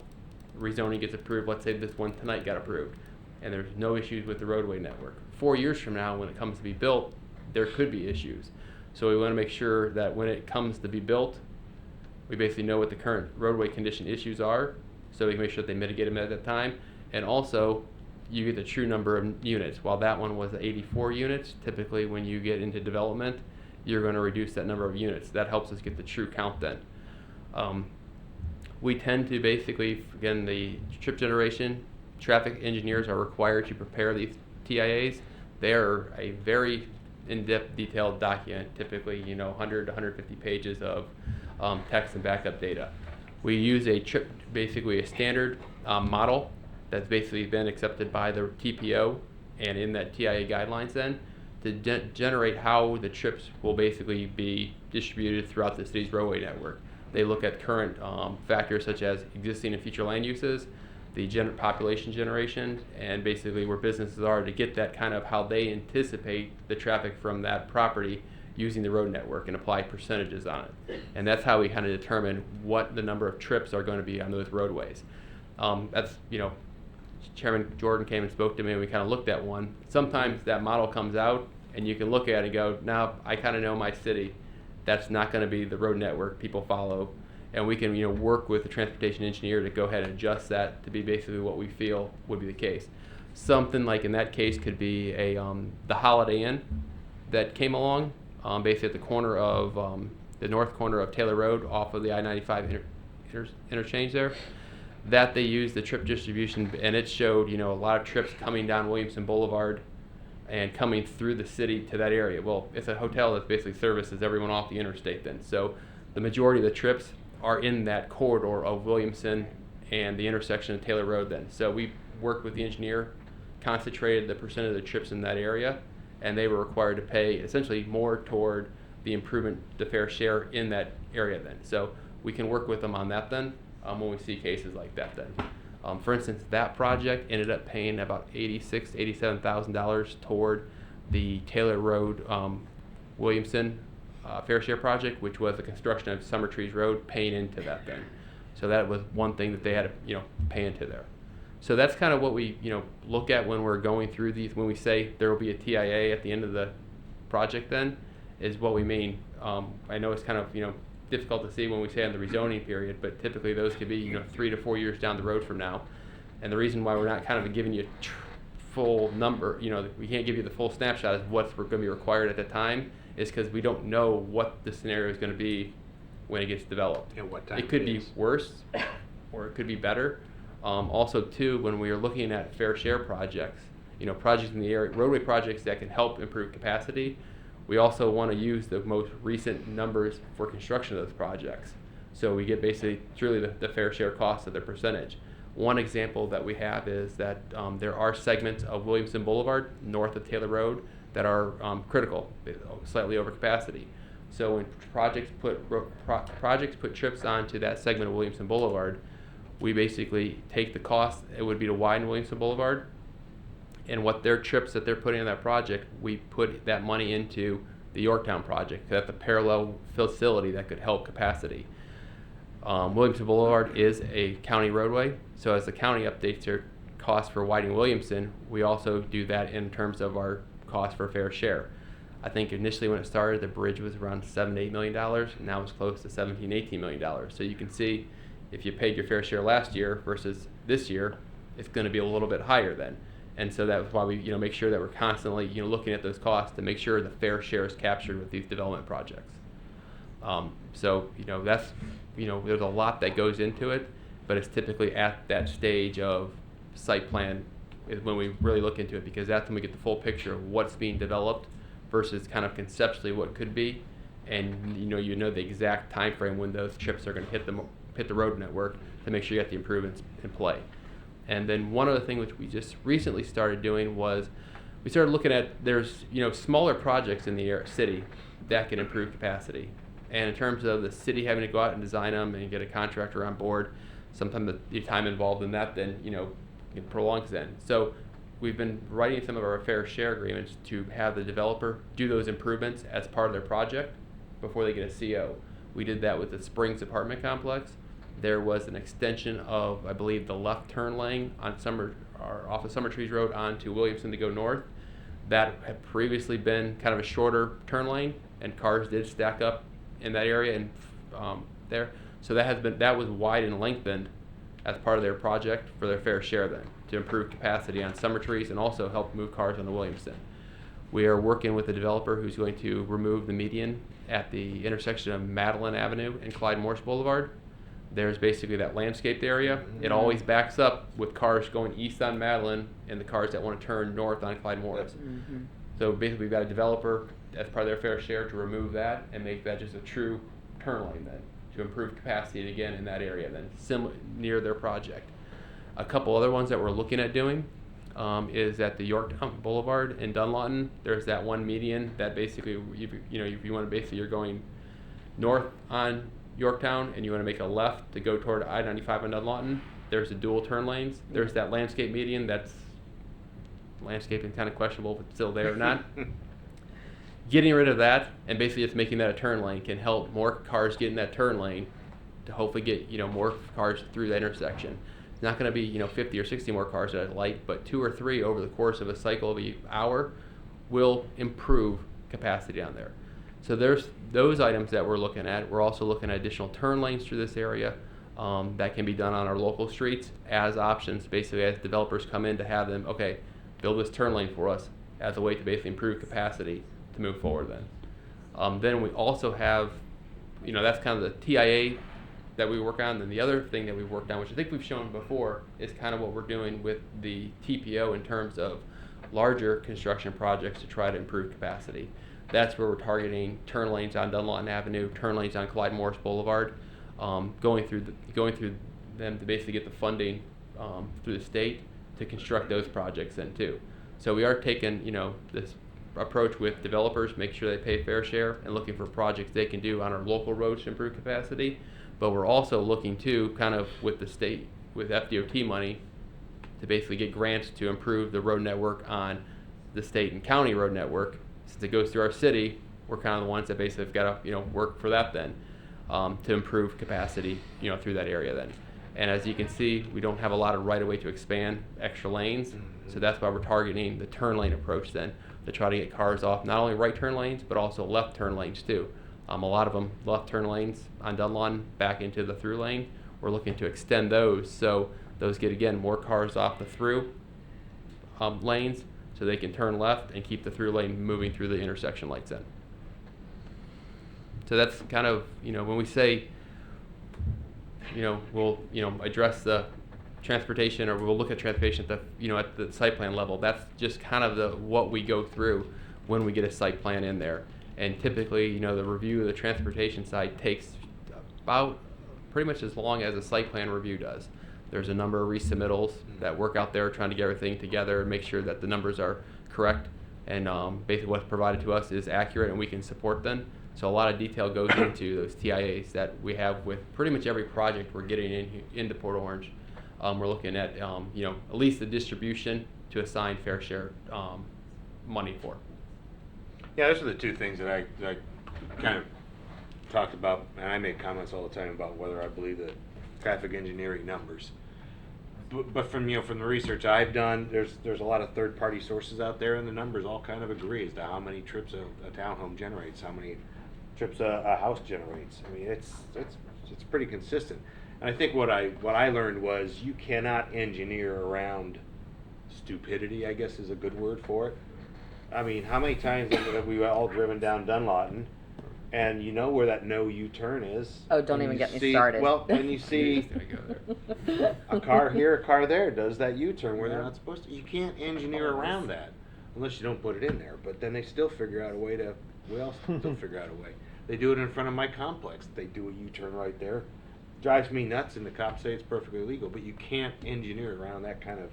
rezoning gets approved. Let's say this one tonight got approved, and there's no issues with the roadway network. 4 years from now, when it comes to be built, there could be issues. So we want to make sure that when it comes to be built, we basically know what the current roadway condition issues are, so we can make sure that they mitigate them at that time. And also, you get the true number of units. While that one was 84 units, typically when you get into development, you're going to reduce that number of units. That helps us get the true count then. We tend to basically, again, the trip generation, traffic engineers are required to prepare these TIAs. They're a very in-depth, detailed document, typically, 100 to 150 pages of text and backup data. We use basically a standard model that's basically been accepted by the TPO and in that TIA guidelines then to generate how the trips will basically be distributed throughout the city's roadway network. They look at current factors such as existing and future land uses, the population generation, and basically where businesses are to get that kind of how they anticipate the traffic from that property using the road network and apply percentages on it. And that's how we kind of determine what the number of trips are going to be on those roadways. That's, Chairman Jordan came and spoke to me and we kind of looked at one. Sometimes that model comes out and you can look at it and go, now I kind of know my city. That's not going to be the road network people follow. And we can work with the transportation engineer to go ahead and adjust that to be basically what we feel would be the case. Something like in that case could be the Holiday Inn that came along basically at the corner of the north corner of Taylor Road off of the I-95 interchange there. That they used the trip distribution, and it showed a lot of trips coming down Williamson Boulevard and coming through the city to that area. Well, it's a hotel that basically services everyone off the interstate then. So the majority of the trips are in that corridor of Williamson and the intersection of Taylor Road then. So we worked with the engineer, concentrated the percent of the trips in that area, and they were required to pay essentially more toward the improvement, the fair share in that area then. So we can work with them on that then, when we see cases like that then. For instance, that project ended up paying about $86,000, $87,000 toward the Taylor Road, Williamson fair share project, which was the construction of Summer Trees Road, paying into that then. So that was one thing that they had to, pay into there. So that's kind of what we, look at when we're going through these, when we say there will be a TIA at the end of the project then, is what we mean. I know it's kind of, difficult to see when we say on the rezoning period, but typically those could be, 3 to 4 years down the road from now. And the reason why we're not kind of giving you full number, we can't give you the full snapshot of what's going to be required at the time, is because we don't know what the scenario is going to be when it gets developed. And what time it could it be is. worse, or it could be better. Also, too, when we are looking at fair share projects, projects in the area, roadway projects that can help improve capacity, we also want to use the most recent numbers for construction of those projects. So we get basically truly the fair share cost of their percentage. One example that we have is that there are segments of Williamson Boulevard north of Taylor Road that are critical, slightly over capacity. So when projects put trips onto that segment of Williamson Boulevard, we basically take the cost, it would be to widen Williamson Boulevard, and what their trips that they're putting in that project, we put that money into the Yorktown project. That's a parallel facility that could help capacity. Williamson Boulevard is a county roadway, so as the county updates their cost for widening Williamson, we also do that in terms of our cost for fair share. I think initially when it started, the bridge was around $7 to $8 million, and now it's close to $17, $18 million. So you can see if you paid your fair share last year versus this year, it's going to be a little bit higher then. And so that's why we make sure that we're constantly looking at those costs to make sure the fair share is captured with these development projects. So that's there's a lot that goes into it, but it's typically at that stage of site plan is when we really look into it, because that's when we get the full picture of what's being developed versus kind of conceptually what could be, and you know the exact time frame when those trips are going to hit the road network to make sure you got the improvements in play. And then one other thing which we just recently started doing was we started looking at there's smaller projects in the city that can improve capacity. And in terms of the city having to go out and design them and get a contractor on board, sometimes the time involved in that then it prolongs then. So we've been writing some of our fair share agreements to have the developer do those improvements as part of their project before they get a CO. We did that with the Springs apartment complex. There was an extension of, I believe, the left turn lane on off of Summer Trees Road onto Williamson to go north. That had previously been kind of a shorter turn lane, and cars did stack up in that area and there. So that was wide and lengthened as part of their project for their fair share then, to improve capacity on Summer Trees and also help move cars onto Williamson. We are working with a developer who's going to remove the median at the intersection of Madeline Avenue and Clyde Morse Boulevard. There's basically that landscaped area. It always backs up with cars going east on Madeline and the cars that want to turn north on Clyde Morris. So basically we've got a developer as part of their fair share to remove that and make that just a true turn lane then, to improve capacity again in that area then, near their project. A couple other ones that we're looking at doing is at the Yorktown Boulevard in Dunlawton. There's that one median that basically, if you want to basically, you're going north on Yorktown and you want to make a left to go toward I-95 on Dunlawton, there's the dual turn lanes. There's that landscape median that's landscaping kind of questionable if it's still there or not. Getting rid of that and basically just making that a turn lane can help more cars get in that turn lane to hopefully get more cars through that intersection. It's not going to be 50 or 60 more cars at a light, but 2 or 3 over the course of a cycle of an hour will improve capacity on there. So there's those items that we're looking at. We're also looking at additional turn lanes through this area that can be done on our local streets as options, basically as developers come in to have them, okay, build this turn lane for us as a way to basically improve capacity to move forward then. Then we also have, that's kind of the TIA that we work on. Then the other thing that we've worked on, which I think we've shown before, is kind of what we're doing with the TPO in terms of larger construction projects to try to improve capacity. That's where we're targeting turn lanes on Dunlawton Avenue, turn lanes on Clyde Morris Boulevard, going through them to basically get the funding through the state to construct those projects then too. So we are taking, this approach with developers, make sure they pay fair share, and looking for projects they can do on our local roads to improve capacity. But we're also looking to kind of with the state, with FDOT money, to basically get grants to improve the road network on the state and county road network. Since it goes through our city, we're kind of the ones that basically have got to, work for that then, to improve capacity, through that area then. And as you can see, we don't have a lot of right of way to expand extra lanes, so that's why we're targeting the turn lane approach then, to try to get cars off not only right turn lanes, but also left turn lanes too. A lot of them left turn lanes on Dunlawn back into the through lane. We're looking to extend those so those get, again, more cars off the through lanes so they can turn left and keep the through lane moving through the intersection lights then. So that's kind of, when we say, we'll, address the transportation, or we'll look at transportation at the, at the site plan level, that's just kind of what we go through when we get a site plan in there. And typically, the review of the transportation side takes about pretty much as long as a site plan review does. There's a number of resubmittals that work out there trying to get everything together and make sure that the numbers are correct, and basically what's provided to us is accurate and we can support them. So a lot of detail goes into those TIAs that we have with pretty much every project we're getting into Port Orange. We're looking at at least the distribution to assign fair share money for. Yeah, those are the two things that I kind of talked about, and I make comments all the time about whether I believe the traffic engineering numbers. But from from the research I've done, there's a lot of third-party sources out there, and the numbers all kind of agree as to how many trips a townhome generates, how many trips a house generates. I mean, it's pretty consistent. And I think what I learned was you cannot engineer around stupidity, I guess is a good word for it. I mean, how many times have we all driven down Dunlawton, and you know where that no U-turn is? Oh, don't even get me started. Well, when you see a car here, a car there does that U-turn where they're not supposed to. You can't engineer around that unless you don't put it in there. But then they still figure out a way to. We all still figure out a way. They do it in front of my complex. They do a U-turn right there. Drives me nuts, and the cops say it's perfectly legal. But you can't engineer around that kind of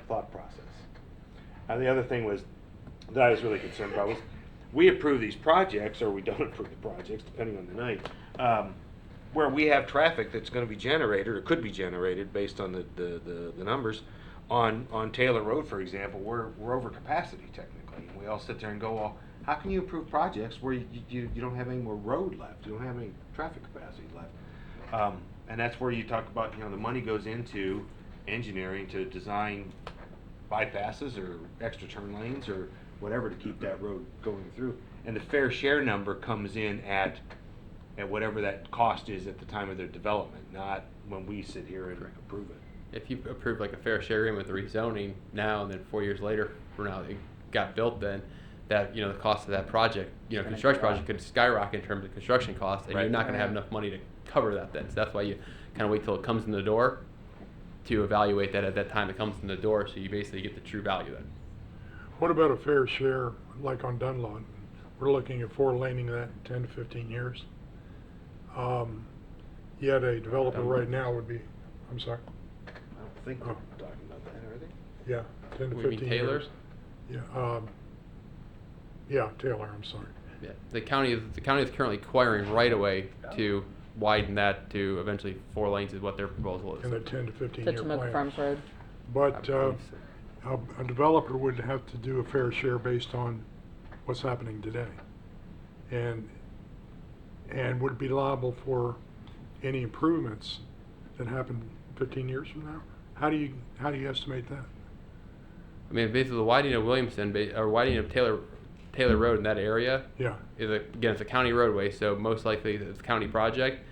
thought process. The other thing was that I was really concerned about was we approve these projects, or we don't approve the projects, depending on the night, where we have traffic that's going to be generated or could be generated based on the numbers on Taylor Road, for example. We're over capacity technically, and we all sit there and go, well, how can you approve projects where you don't have any more road left, you don't have any traffic capacity left? And that's where you talk about, the money goes into engineering to design bypasses or extra turn lanes or whatever to keep that road going through. And the fair share number comes in at whatever that cost is at the time of their development, not when we sit here and approve it. If you approve like a fair share agreement with rezoning now, and then 4 years later, for now it got built, then that the cost of that project, construction project could skyrocket in terms of construction costs, and Right. you're not going to have enough money to cover that then. So that's why you kind of wait till it comes in the door to evaluate that at that time it comes in the door, so you basically get the true value then. What about a fair share, like on Dunlawton? We're looking at 4-laning that in 10 to 15 years. Yet a developer right now would be, I'm sorry, I don't think we're talking about that, are they? yeah, 10 to You 15 mean Taylor? years. Yeah, yeah, Taylor, I'm sorry. Yeah, the county is currently acquiring right away to widen that to eventually 4 lanes is what their proposal is. In the 10 to 15 To year Chinook plan. Farms Road. But a developer would have to do a fair share based on what's happening today. And would be liable for any improvements that happen 15 years from now? How do you estimate that? I mean, basically the widening of Williamson, or widening of Taylor Road in that area, Yeah. again, it's a county roadway, so most likely it's a county project.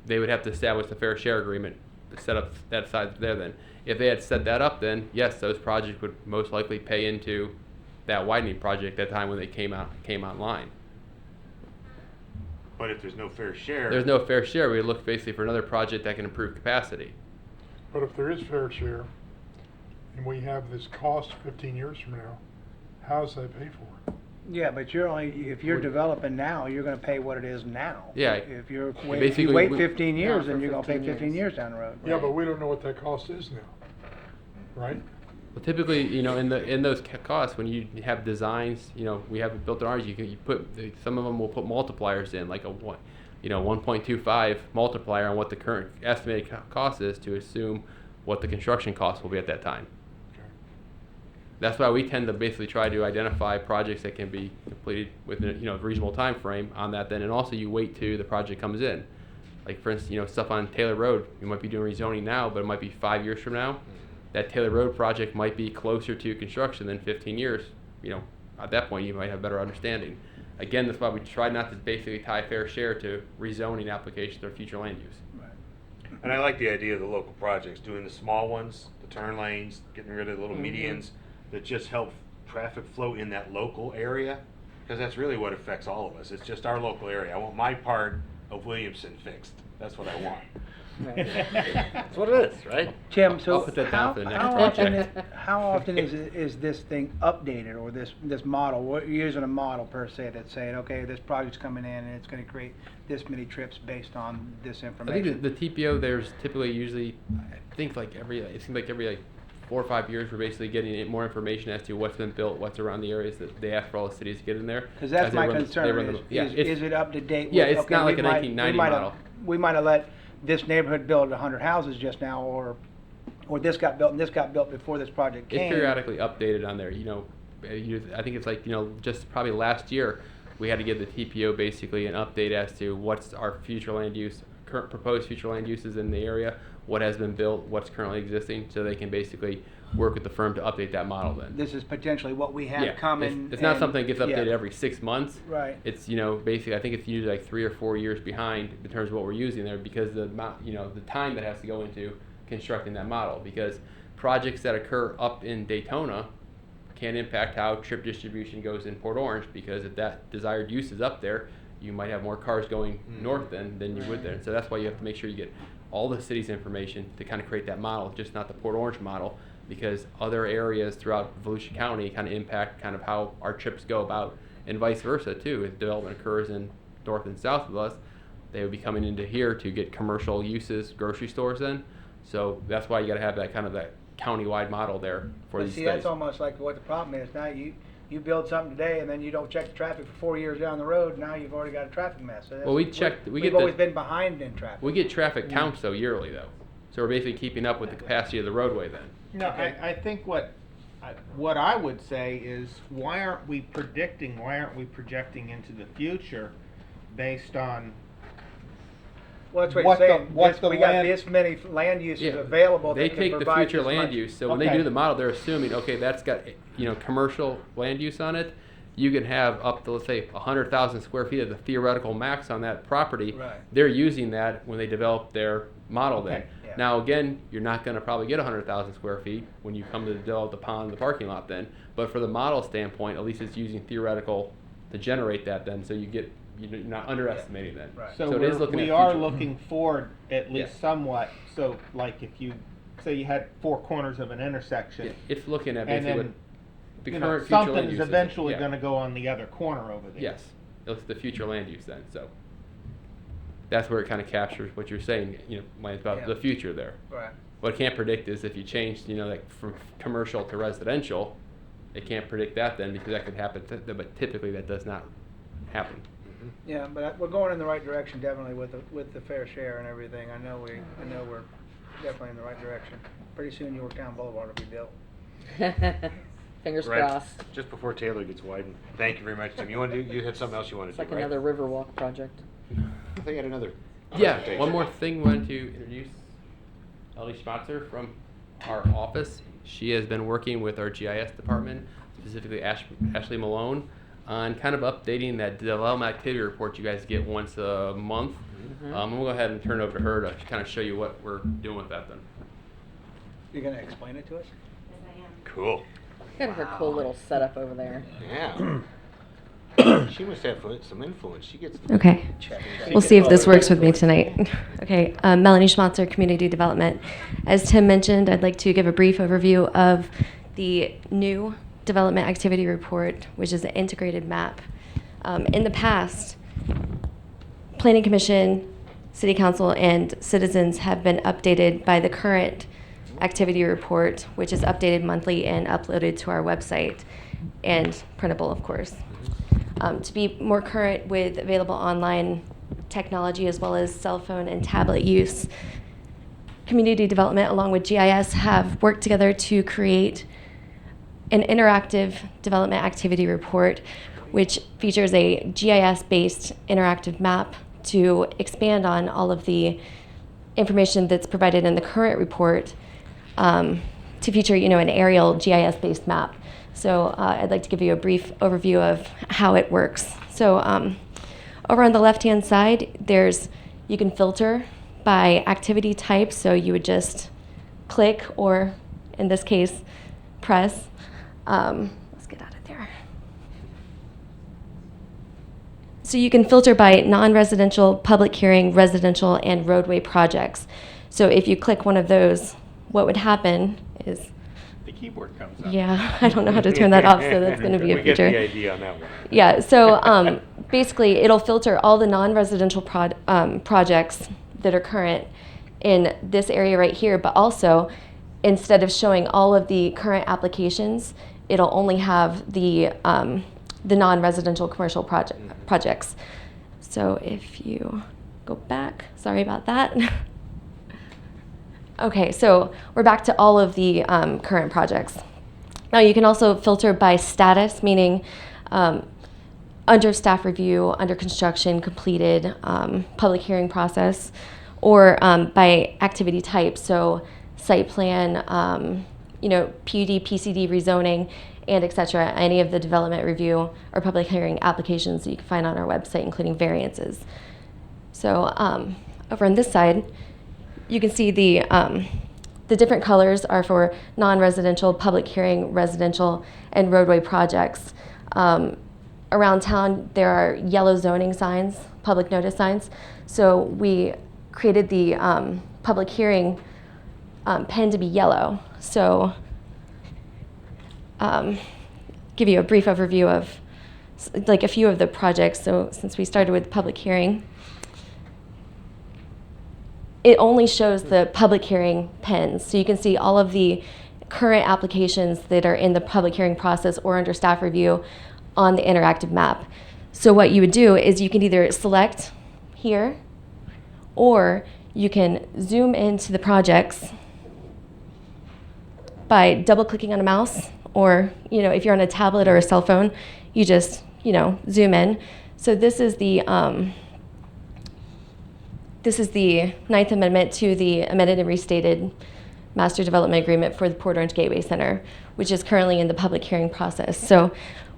They would have to establish a fair share agreement to set up that side there then. If they had set that up, then yes, those projects would most likely pay into that widening project at the time when they came online. But if there's no fair share. There's no fair share, we would look basically for another project that can improve capacity. But if there is fair share, and we have this cost 15 years from now, how is that paid for? Yeah, but you're only, if you're developing now, you're gonna pay what it is now. Yeah. If you're, if you basically wait we- 15 years, No, then for you're gonna pay 15 15 years down the road. Yeah, but we don't know what that cost is now, right? Well, typically, you know, in those costs, when you have designs, you know, we have it built in ours. You put some of them will put multipliers in, like a 1.25 multiplier on what the current estimated cost is to assume what the construction cost will be at that time. That's why we tend to basically try to identify projects that can be completed within a reasonable time frame on that. Then, and also you wait till the project comes in. Like for instance, stuff on Taylor Road, you might be doing rezoning now, but it might be 5 years from now. That Taylor Road project might be closer to construction than 15 years. At that point, you might have better understanding. Again, that's why we try not to basically tie fair share to rezoning applications or future land use. And I like the idea of the local projects, doing the small ones, the turn lanes, getting rid of the little medians that just help traffic flow in that local area, because that's really what affects all of us. It's just our local area. I want my part of Williamson fixed. That's what I want. That's what it is, right? Tim, so I'll put that down for the next how often is this thing updated, or this model? You're using a model per se that's saying, okay, this project's coming in and it's going to create this many trips based on this I information. think the TPO there's typically usually, I think it seems like every 4 or 5 years we're basically getting more information as to what's been built, what's around the areas that they ask for all the cities to get in there. Because that's as they my run the- concern. they run the- Is it up to date? Yeah, with- it's not like a 1990 model. We might have let this neighborhood build 100 houses just now, or this got built and this got built before this project came. It's periodically updated on there. I think it's like just probably last year we had to give the TPO basically an update as to what's our future land use, current proposed future land uses in the area, what has been built, what's currently existing, so they can basically work with the firm to update that model then. This is potentially what we have Yeah, coming. it's not and- something that gets updated yeah. every 6 months. Right. It's basically I think it's usually like 3 or 4 years behind in terms of what we're using there because the time that has to go into constructing that model, because projects that occur up in Daytona can impact how trip distribution goes in Port Orange, because if that desired use is up there, you might have more cars going north than you would there. So that's why you have to make sure you get all the city's information to kind of create that model, just not the Port Orange model, because other areas throughout Volusia County kind of impact kind of how our trips go about, and vice versa too. If development occurs in north and south of us, they would be coming into here to get commercial uses, grocery stores then. So that's why you got to have that kind of that county-wide model there for But these see, studies. that's almost like what the problem is. Now you build something today and then you don't check the traffic for 4 years down the road. Now you've already got a traffic mess. So Well, we that's- checked- we We've get the- always been behind in traffic. We get traffic counts though yearly though, so we're basically keeping up with the capacity of the roadway then. No, I think what I would say is, why aren't we projecting into the future based on Well, that's what what you're the- saying. what This- the we got land- this many land uses Yeah, available they that can take the provide future this land much. use. So when they Okay. do the model, they're assuming, okay, that's got commercial land use on it. You can have up to, let's say, 100,000 square feet of the theoretical max on that property. Right. They're using that when they develop their model then. Okay, yeah. Now again, you're not going to probably get 100,000 square feet when you come to develop the pond, the parking lot then. But for the model standpoint, at least it's using theoretical to generate that then. So you're not underestimating then. Right. So, it is looking we at are future. looking forward at least Yeah. somewhat. So like if you say you had 4 corners of an intersection, Yeah, it's looking at and basically then what the you current know, future land something's use is. eventually Yeah. going to go on the other corner over there. Yes, it's the future land use then, so. That's where it kind of captures what you're saying, when it's about Yeah. the future there. Right. What it can't predict is if you change, like from commercial to residential, it can't predict that then, because that could happen, but typically that does not happen. Yeah, but we're going in the right direction definitely with the fair share and everything. I know we're definitely in the right direction. Pretty soon Yorktown Boulevard will be built. Fingers Right, crossed. just before Taylor gets widened. Thank you very much, Tim. You had something else you wanted It's to like do, right? another Riverwalk project. I think I had another. Yeah, presentation. one more thing, we wanted to introduce Ellie Schmatzer from our office. She has been working with our GIS department, specifically Ashley Malone, on kind of updating that development activity report you guys get once a month. And we'll go ahead and turn it over to her to kind of show you what we're doing with that then. You're going to explain it to us? Cool. Look at her cool little setup over there. Yeah. She must have some influence. She gets. Okay. We'll see if this works with me tonight. Okay, Melanie Schmatzer, Community Development. As Tim mentioned, I'd like to give a brief overview of the new Development Activity Report, which is an integrated map. In the past, Planning Commission, City Council, and citizens have been updated by the current activity report, which is updated monthly and uploaded to our website, and printable, of course. To be more current with available online technology as well as cell phone and tablet use, Community Development along with GIS have worked together to create an interactive development activity report, which features a GIS-based interactive map to expand on all of the information that's provided in the current report, to feature, an aerial GIS-based map. So I'd like to give you a brief overview of how it works. So over on the left-hand side, you can filter by activity type. So you would just click, or in this case, press. Let's get out of there. So you can filter by non-residential, public hearing, residential, and roadway projects. So if you click one of those, what would happen is... The keyboard comes up. Yeah, I don't know how to turn that off, so that's going to be a feature. We get the idea on that one. Yeah, so basically it'll filter all the non-residential projects that are current in this area right here, but also instead of showing all of the current applications, it'll only have the non-residential commercial projects. So if you go back, sorry about that. Okay, so we're back to all of the current projects. Now you can also filter by status, meaning under staff review, under construction, completed, public hearing process, or by activity type, so site plan, PUD, PCD rezoning, and et cetera, any of the development review or public hearing applications that you can find on our website, including variances. So over on this side, you can see the different colors are for non-residential, public hearing, residential, and roadway projects. Around town, there are yellow zoning signs, public notice signs. So we created the public hearing pen to be yellow. So give you a brief overview of like a few of the projects. So since we started with public hearing, it only shows the public hearing pens. So you can see all of the current applications that are in the public hearing process or under staff review on the interactive map. So what you would do is you can either select here, or you can zoom into the projects by double clicking on a mouse, or if you're on a tablet or a cell phone, you just zoom in. So this is the Ninth Amendment to the amended and restated Master Development Agreement for the Port Orange Gateway Center, which is currently in the public hearing process. So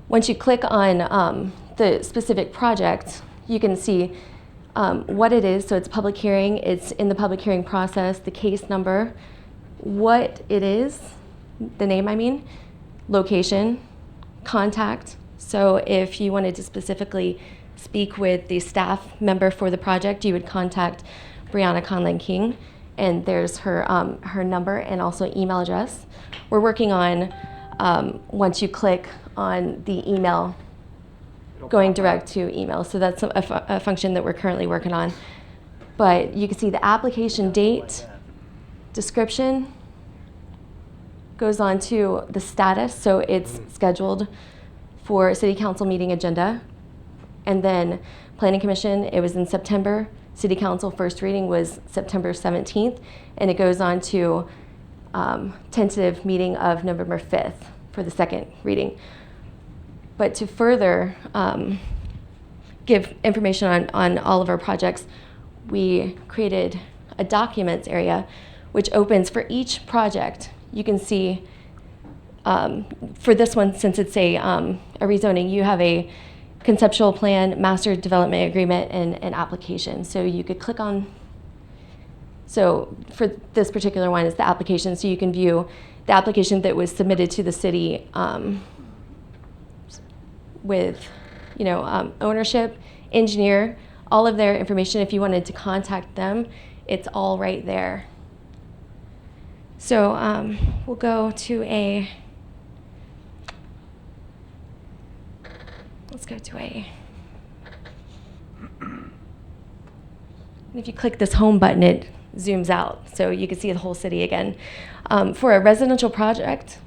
once you click on the specific project, you can see what it is. So it's public hearing, it's in the public hearing process, the case number, what it is, the name I mean, location, contact. So if you wanted to specifically speak with the staff member for the project, you would contact Brianna Conlon King, and there's her number and also email address. We're working on, once you click on the email, going direct to email. So that's a function that we're currently working on. But you can see the application date, description, goes on to the status. So it's scheduled for City Council meeting agenda. And then Planning Commission, it was in September. City Council first reading was September 17th. And it goes on to tentative meeting of November 5th for the second reading. But to further give information on all of our projects, we created a documents area which opens for each project. You can see for this one, since it's a rezoning, you have a conceptual plan, master development agreement, and an application. So you could click on, so for this particular one is the application, so you can view the application that was submitted to the city with ownership, engineer, all of their information. If you wanted to contact them, it's all right there. So we'll go to let's go to a, and if you click this home button, it zooms out, so you can see the whole city again. For a residential project,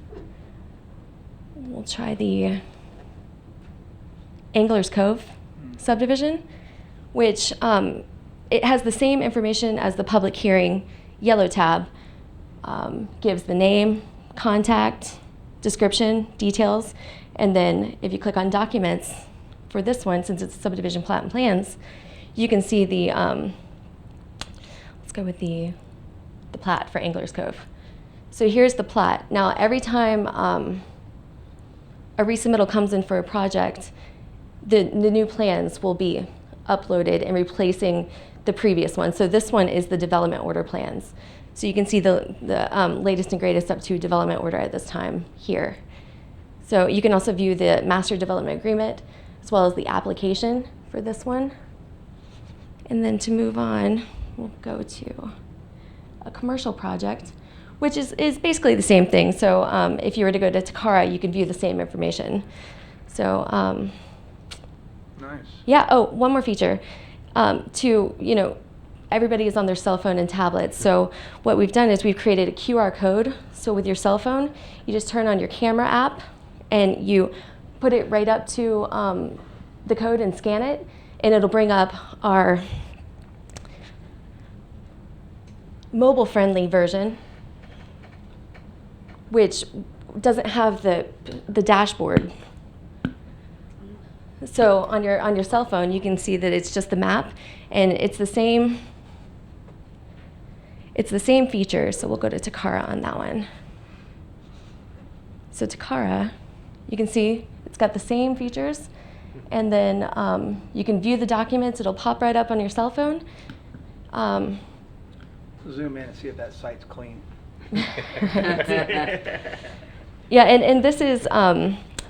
we'll try the Anglers Cove subdivision, which it has the same information as the public hearing yellow tab. Gives the name, contact, description, details, and then if you click on documents for this one, since it's subdivision plat and plans, you can see the, let's go with the plat for Anglers Cove. So here's the plat. Now every time a resubmittal comes in for a project, the new plans will be uploaded and replacing the previous one. So this one is the development order plans. So you can see the latest and greatest up to development order at this time here. So you can also view the master development agreement as well as the application for this one. And then to move on, we'll go to a commercial project, which is basically the same thing. So if you were to go to Takara, you can view the same information. So Nice. yeah, oh, one more feature. Everybody is on their cell phone and tablets. So what we've done is we've created a QR code. So with your cell phone, you just turn on your camera app and you put it right up to the code and scan it, and it'll bring up our mobile-friendly version, which doesn't have the dashboard. So on your cell phone, you can see that it's just the map, and it's the same features. So we'll go to Takara on that one. So Takara, you can see it's got the same features, and then you can view the documents. It'll pop right up on your cell phone. Zoom in and see if that site's clean. Yeah, and this is,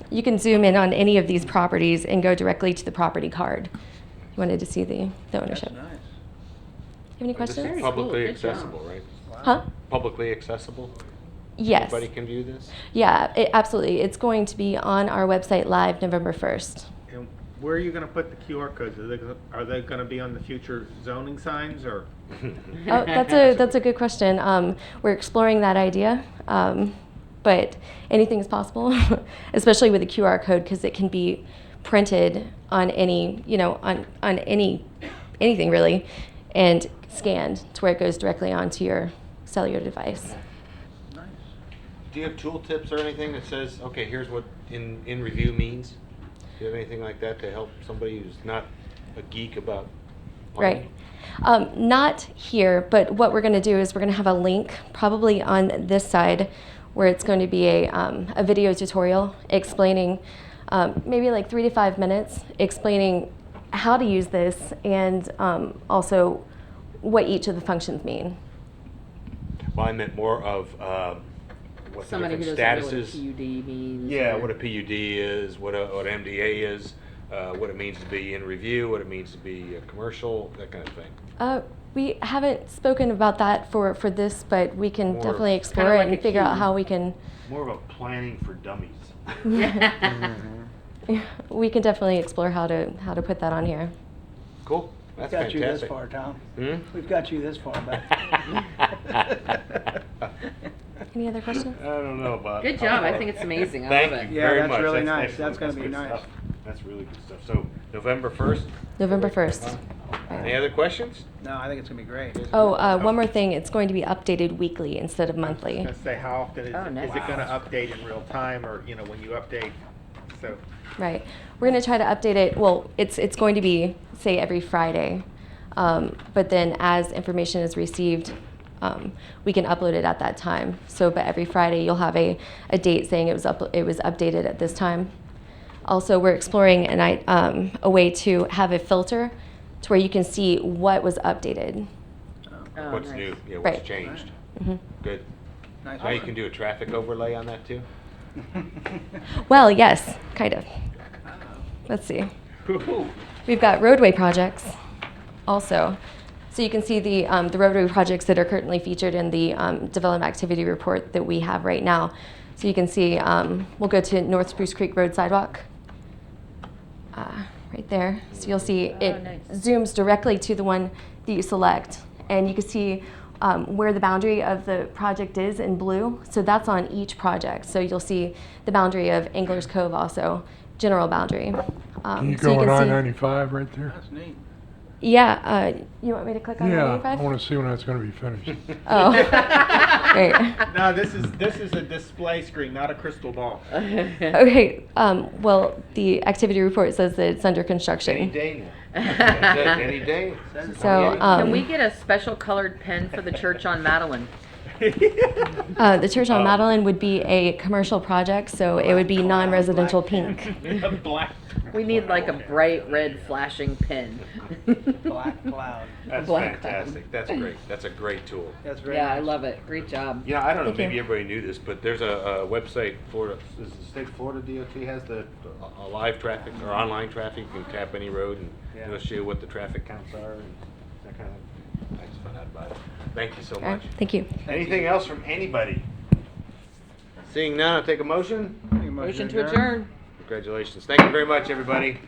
you can zoom in on any of these properties and go directly to the property card. You wanted to see the ownership. That's nice. You have any This questions? is publicly accessible, right? Huh? Publicly accessible? Yes. Anybody can view this? Yeah, absolutely. It's going to be on our website live November 1st. And where are you gonna put the QR codes? Are they gonna be on the future zoning signs, or? Oh, that's a good question. We're exploring that idea, but anything is possible, especially with the QR code, because it can be printed on any, on anything really, and scanned to where it goes directly onto your cellular device. Do you have tooltips or anything that says, okay, here's what in review means? Do you have anything like that to help somebody who's not a geek about Right. Not here, but what we're going to do is we're going to have a link probably on this side where it's going to be a video tutorial explaining maybe like 3 to 5 minutes explaining how to use this and also what each of the functions mean. Well, I meant more of what the Somebody who different doesn't know what a statuses. PUD means. Yeah, or- what a PUD is, what MDA is, what it means to be in review, what it means to be a commercial, that kind of thing. We haven't spoken about that for this, but we can More definitely of- explore kinda it like and a figure out key. how we can. More of a planning for dummies. We can definitely explore how to put that on here. Cool. That's We've got you this fantastic. far, Tom. Hmm? We've got you this far, but. Any other questions? I don't know about. Good job. I think it's amazing. I Thank love it. you Yeah, very that's much. really nice. excellent. That's gonna be good nice. stuff. That's really good stuff. So November 1st. November 1st. Any other questions? No, I think it's gonna be great. Oh, one more thing. It's going to be updated weekly instead of monthly. I was gonna say, how often is Oh, it, nice. is it gonna update in real time, or, when you update, so? Right. We're going to try to update it. Well, it's going to be, say, every Friday. But then as information is received, we can upload it at that time. So, but every Friday you'll have a date saying it was updated at this time. Also, we're exploring a way to have a filter to where you can see what was updated. Oh, What's nice. new? Yeah, what's Right. changed? Mhm. Good. Nice. Now you can do a traffic overlay on that too? Well, yes, kind of. Let's see. We've got roadway projects also. So you can see the roadway projects that are currently featured in the development activity report that we have right now. So you can see, we'll go to North Spruce Creek Road sidewalk. right there. So you'll see it nice. zooms directly to the one that you select. And you can see where the boundary of the project is in blue. So that's on each project. So you'll see the boundary of Angler's Cove also, general boundary. Can you so go on can see- I-95 right there? That's neat. Yeah, you want me to click on Yeah, I-95? I want to see when that's going to be finished. Oh, great. No, this is a display screen, not a crystal ball. Okay, well, the activity report says that it's under construction. Any day now. Any day. So, Can we get a special colored pen for the church on Madeline? The Church on Madeline would be a commercial project, so it would be non-residential pink. Black. We need like a bright red flashing pen. Black cloud. That's Black fantastic. That's great. That's a great tool. That's very Yeah, I nice. love it. Great job. You know, I don't know, Thank you. maybe everybody knew this, but there's a website, Florida, is the state of Florida DOT has the live traffic or online traffic. You can tap any road and it'll show you what the traffic counts are and that kind of. I just found out about it. Thank you so All right, much. thank you. Anything else from anybody? Seeing none, I'll take a motion. Motion to adjourn. Congratulations. Thank you very much, everybody.